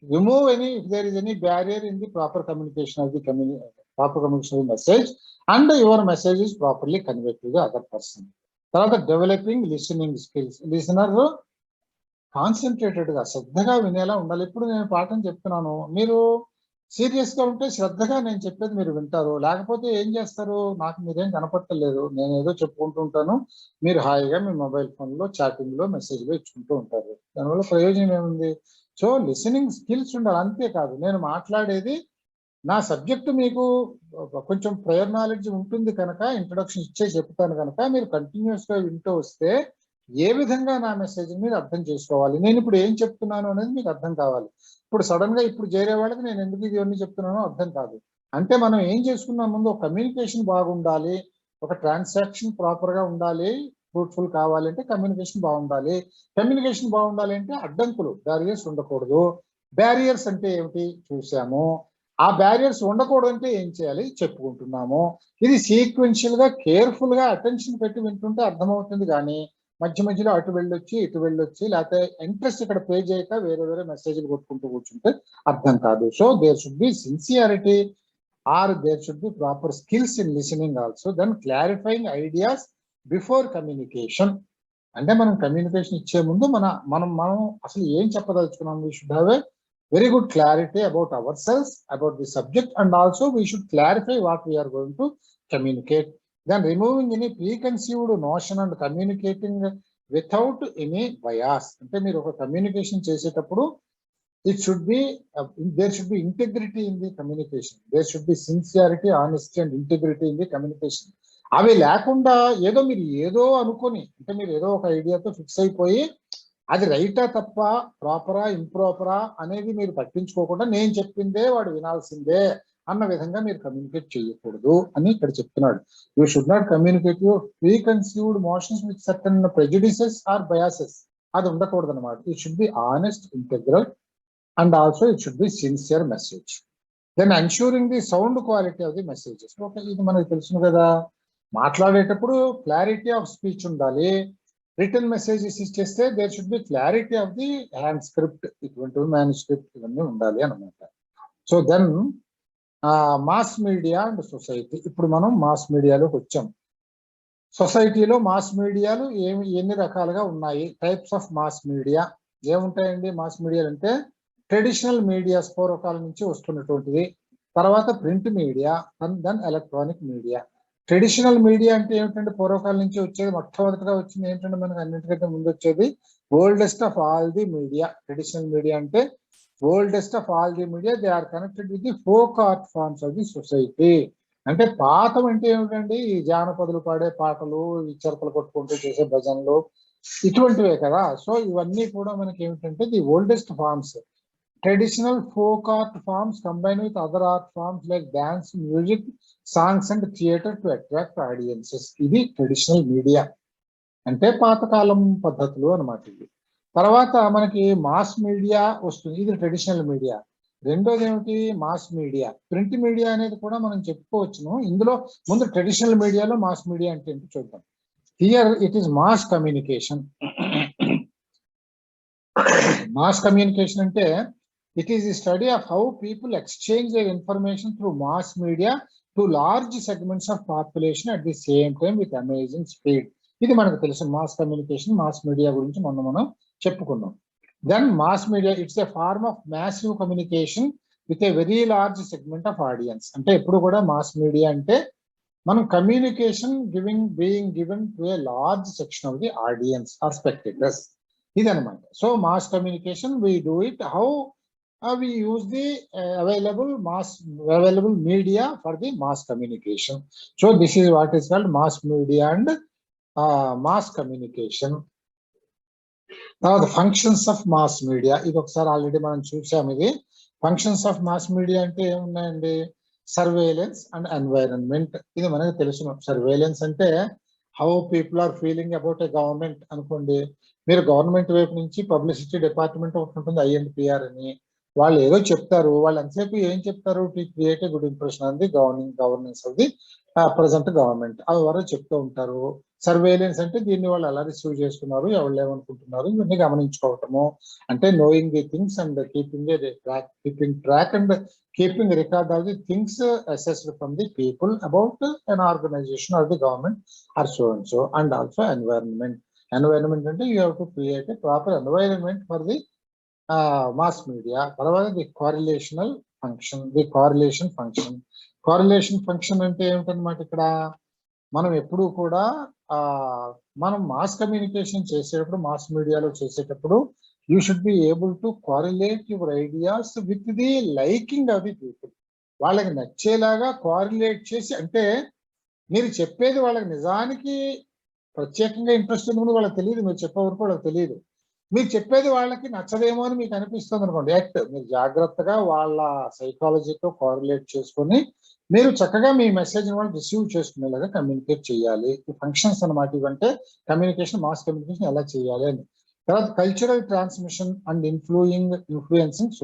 remove any, if there is any barrier in the proper communication of the message, and your message is properly conveyed to the other person. తర్వాత developing listening skills. Listener concentrated గా శ్రద్ధగా వినేలా ఉండాలి. ఇప్పుడు నేను పాఠం చెప్తున్నాను, మీరు serious గా ఉంటే శ్రద్ధగా నేను చెప్పేది మీరు వింటారు, లేకపోతే ఏం చేస్తారు, నాకు మీరేం కనపట్టలేదు, నేను ఏదో చెప్పుకుంటూ ఉంటాను, మీరు హాయిగా మీ మొబైల్ ఫోన్ లో చాటింగ్ లో మెసేజ్ లో ఇచ్చుకుంటూ ఉంటారు. దానివల్ల ప్రయోజనం ఏముంది? సో లిసనింగ్ స్కిల్స్ ఉండాలి. అంతేకాదు నేను మాట్లాడేది నా సబ్జెక్టు మీకు కొంచెం ప్రయర్ నాలెడ్జ్ ఉంటుంది కనుక ఇంట్రొడక్షన్ ఇచ్చే చెప్తాను కనుక మీరు కంటిన్యూస్ గా వింటూ వస్తే ఏ విధంగా నా మెసేజ్ మీరు అర్థం చేసుకోవాలి, నేను ఇప్పుడు ఏం చెప్తున్నాను అనేది మీకు అర్థం కావాలి. ఇప్పుడు సడన్ గా ఇప్పుడు చేరే వాళ్ళకి నేను ఎందుకు ఇవన్నీ చెప్తున్నానో అర్థం కాదు. అంటే మనం ఏం చేసుకున్నాం, ముందు ఒక కమ్యూనికేషన్ బాగుండాలి, ఒక ట్రాన్సాక్షన్ ప్రాపర్ గా ఉండాలి, ఫ్రూట్ఫుల్ కావాలంటే కమ్యూనికేషన్ బాగుండాలి. కమ్యూనికేషన్ బాగుండాలి అంటే అడ్డంకులు, బ్యారియర్స్ ఉండకూడదు. బ్యారియర్స్ అంటే ఏమిటి చూసాము, ఆ బ్యారియర్స్ ఉండకూడదంటే ఏం చేయాలి చెప్పుకుంటున్నాము. ఇది సీక్వెన్షియల్ గా కేర్ఫుల్ గా అటెన్షన్ పెట్టి వింటుంటే అర్థమవుతుంది, కానీ మధ్య మధ్యలో అటు వెళ్ళొచ్చి ఇటు వెళ్ళొచ్చి లేకపోతే ఇంట్రెస్ట్ ఇక్కడ పే చేయక వేరే వేరే మెసేజ్లు కొట్టుకుంటూ కూర్చుంటే అర్థం కాదు. So there should be sincerity or there should be proper skills in listening also. Then clarifying ideas before communication. అంటే మనం కమ్యూనికేషన్ ఇచ్చే ముందు మనం అసలు ఏం చెప్పదలుచుకున్నాం, we should have a very good clarity about ourselves, about the subject, and also we should clarify what we are going to communicate. Then removing any preconceived notion and communicating without any bias. అంటే మీరు ఒక communication చేసేటప్పుడు it should be there should be integrity in the communication, there should be sincerity, honesty and integrity in the communication. అవి లేకుండా ఏదో మీరు ఏదో అనుకొని, అంటే మీరు ఏదో ఒక ఐడియాతో ఫిక్స్ అయిపోయి అది రైటా తప్ప ప్రాపరా ఇంప్రాపరా అనేది మీరు పట్టించుకోకుండా నేను చెప్పిందే వాడు వినాల్సిందే అన్న విధంగా మీరు కమ్యూనికేట్ చేయకూడదు అని ఇక్కడ చెప్తున్నాడు. You should not communicate your preconceived motions with certain prejudices or biases. అది ఉండకూడదు అనమాట. It should be honest, integral and also it should be sincere message. Then ensuring the sound quality of the messages. Okay, ఇది మనకు తెలుసు కదా, మాట్లాడేటప్పుడు clarity of speech ఉండాలి. Return messages ఇచ్చేస్తే there should be clarity of the hand script, ఇటువంటి manuscript ఇవన్నీ ఉండాలి అన్నమాట. So then mass media and society. ఇప్పుడు మనం మాస్ మీడియాలోకి వచ్చాం. సొసైటీలో మాస్ మీడియాలు ఎన్ని రకాలుగా ఉన్నాయి, టైప్స్ ఆఫ్ మాస్ మీడియా ఏముంటాయండి? మాస్ మీడియాలు అంటే ట్రెడిషనల్ మీడియాస్ పూర్వకాలం నుంచి వస్తున్నటువంటిది, తర్వాత print media, then electronic media. Traditional media అంటే ఏమిటంటే పూర్వకాలం నుంచి వచ్చేది, మొట్టమొదటిగా వచ్చింది ఏంటంటే మనకు అన్నింటికంటే ముందు వచ్చేది oldest of all the media. Traditional media అంటే oldest of all the media, they are connected with the folk art forms of the society. అంటే పాతం అంటే ఏమిటండి, ఈ జానపదులు పాడే పాటలు, ఈ చిరకలు కొట్టుకుంటూ చేసే భజనలు, ఇటువంటివే కదా. సో ఇవన్నీ కూడా మనకి ఏమిటంటే the oldest forms. Traditional folk art forms combined with other art forms like dance, music, songs and theatre to attract audiences. ఇది ట్రెడిషనల్ మీడియా అంటే పాతకాలం పద్ధతులు అన్నమాట. ఇది తర్వాత మనకి మాస్ మీడియా వస్తుంది, ఇది ట్రెడిషనల్ మీడియా. రెండోది ఏమిటి, మాస్ మీడియా. ప్రింట్ మీడియా అనేది కూడా మనం చెప్పుకోవచ్చును. ఇందులో ముందు ట్రెడిషనల్ మీడియాలో మాస్ మీడియా అంటే ఏంటి చూద్దాం. Here it is mass communication. Mass communication అంటే it is a study of how people exchange their information through mass media to large segments of population at the same time with amazing speed. ఇది మనకు తెలుసు mass communication, mass media గురించి మనం చెప్పుకున్నాం. Then mass media it's a form of massive communication with a very large segment of audiences. అంటే ఎప్పుడు కూడా mass media అంటే మనం communication being given to a large section of the audience or spectators, ఇదనమాట. So mass communication we do it how we use the available media for the mass communication. So this is what is called mass media and mass communication. Now the functions of mass media, ఇది ఒకసారి already మనం చూసాము. ఇది functions of mass media అంటే ఏమున్నాయండి, surveillance and environment. ఇది మనకు తెలుసు. సర్వేలెన్స్ అంటే how people are feeling about a government అనుకోండి. మీరు గవర్నమెంట్ వైపు నుంచి పబ్లిసిటీ డిపార్ట్మెంట్ ఒకటి ఉంటుంది, INPR అని. వాళ్ళు ఏదో చెప్తారు, వాళ్ళు ఎంతసేపు ఏం చెప్తారు, to create a good impression on the governance of the present government, అది వరకు చెప్తూ ఉంటారు. సర్వేలెన్స్ అంటే దీన్ని వాళ్ళు ఎలా రిసీవ్ చేసుకున్నారు, ఎవరు ఏమనుకుంటున్నారు, ఇవన్నీ గమనించుకోవటము. అంటే knowing the things and keeping track and keeping record of the things assessed from the people about an organization or the government or so and so. And also environment. Environment అంటే you have to create a proper environment for the mass media. తర్వాత the correlational function, the correlation function. Correlation function అంటే ఏమిటనమాట, ఇక్కడ మనం ఎప్పుడు కూడా మనం mass communication చేసేటప్పుడు, మాస్ మీడియాలో చేసేటప్పుడు you should be able to correlate your ideas with the liking of the people. వాళ్ళకి నచ్చేలాగా కోరిలేట్ చేసి, అంటే మీరు చెప్పేది వాళ్ళకి నిజానికి ప్రత్యేకంగా ఇంట్రెస్ట్ ఉంది వాళ్ళకి తెలియదు, మీరు చెప్పే వరకు వాళ్ళకి తెలియదు. మీరు చెప్పేది వాళ్ళకి నచ్చదేమో అని మీకు అనిపిస్తుంది అనుకోండి, యాక్ట్ మీరు జాగ్రత్తగా వాళ్ళ సైకాలజీతో కోరిలేట్ చేసుకొని మీరు చక్కగా మీ మెసేజ్ వాళ్ళు రిసీవ్ చేసుకునేలాగా కమ్యూనికేట్ చేయాలి. ఈ ఫంక్షన్స్ అనమాట ఇవంటే కమ్యూనికేషన్, మాస్ కమ్యూనికేషన్ ఎలా చేయాలి అని. తర్వాత cultural transmission and influencing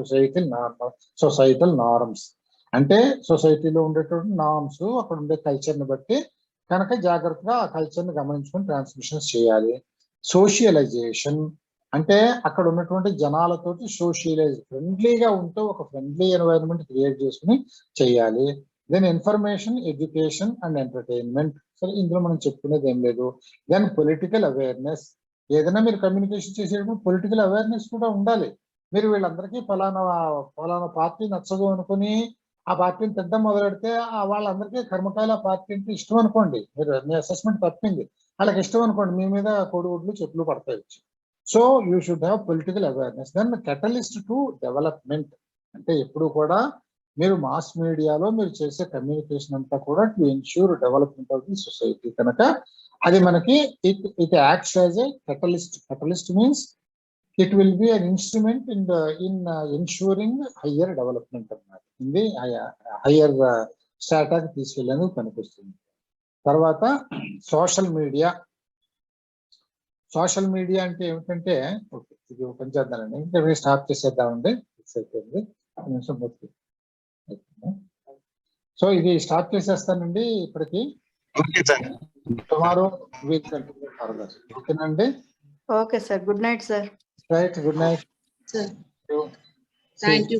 societal norms. అంటే సొసైటీలో ఉండేటువంటి నార్మ్స్, అక్కడ ఉండే కల్చర్ని బట్టి కనుక జాగ్రత్తగా ఆ కల్చర్ని గమనించుకొని ట్రాన్స్మిషన్స్ చేయాలి. సోషియలైజేషన్ అంటే అక్కడ ఉన్నటువంటి జనాలతోటి ఫ్రెండ్లీగా ఉంటూ ఒక ఫ్రెండ్లీ ఎన్వైరన్మెంట్ క్రియేట్ చేసుకుని చేయాలి. Then information, education and entertainment. సరే, ఇందులో మనం చెప్పుకునేది ఏం లేదు. Then political awareness. ఏదైనా మీరు కమ్యూనికేషన్ చేసేటప్పుడు పొలిటికల్ అవేర్నెస్ కూడా ఉండాలి. మీరు వీళ్ళందరికీ ఫలానా పార్టీ నచ్చదు అనుకుని ఆ పార్టీని తిట్టడం మొదలెడితే వాళ్ళందరికీ కర్మకాయలు ఆ పార్టీ అంటే ఇష్టం అనుకోండి, మీరు మీ అసెస్మెంట్ తప్పింది, వాళ్ళకి ఇష్టం అనుకోండి, మీ మీద కోడిగుడ్లు చెప్పులు పడతాయి. So you should have political awareness. Then catalyst to development. అంటే ఎప్పుడు కూడా మీరు మాస్ మీడియాలో మీరు చేసే కమ్యూనికేషన్ అంతా కూడా to ensure development of the society కనుక అది మనకి it acts as a catalyst. Catalyst means it will be an instrument in ensuring higher development అన్నమాట. ఇది హయ్యర్ స్టాటాకి తీసుకెళ్ళేందుకు పనికొస్తుంది. తర్వాత సోషల్ మీడియా. సోషల్ మీడియా అంటే ఏమిటంటే, ఓకే ఇది ఓపెన్ చేద్దానండి, ఇంకా స్టాప్ చేసేద్దామండి. అయిపోయింది, నిమిషం పూర్తి. సో ఇది స్టాప్ చేసేస్తానండి ఇప్పటికి. Tomorrow we'll continue further. ఓకేనండి. Okay sir, good night sir. Right, good night. Sir, thank you.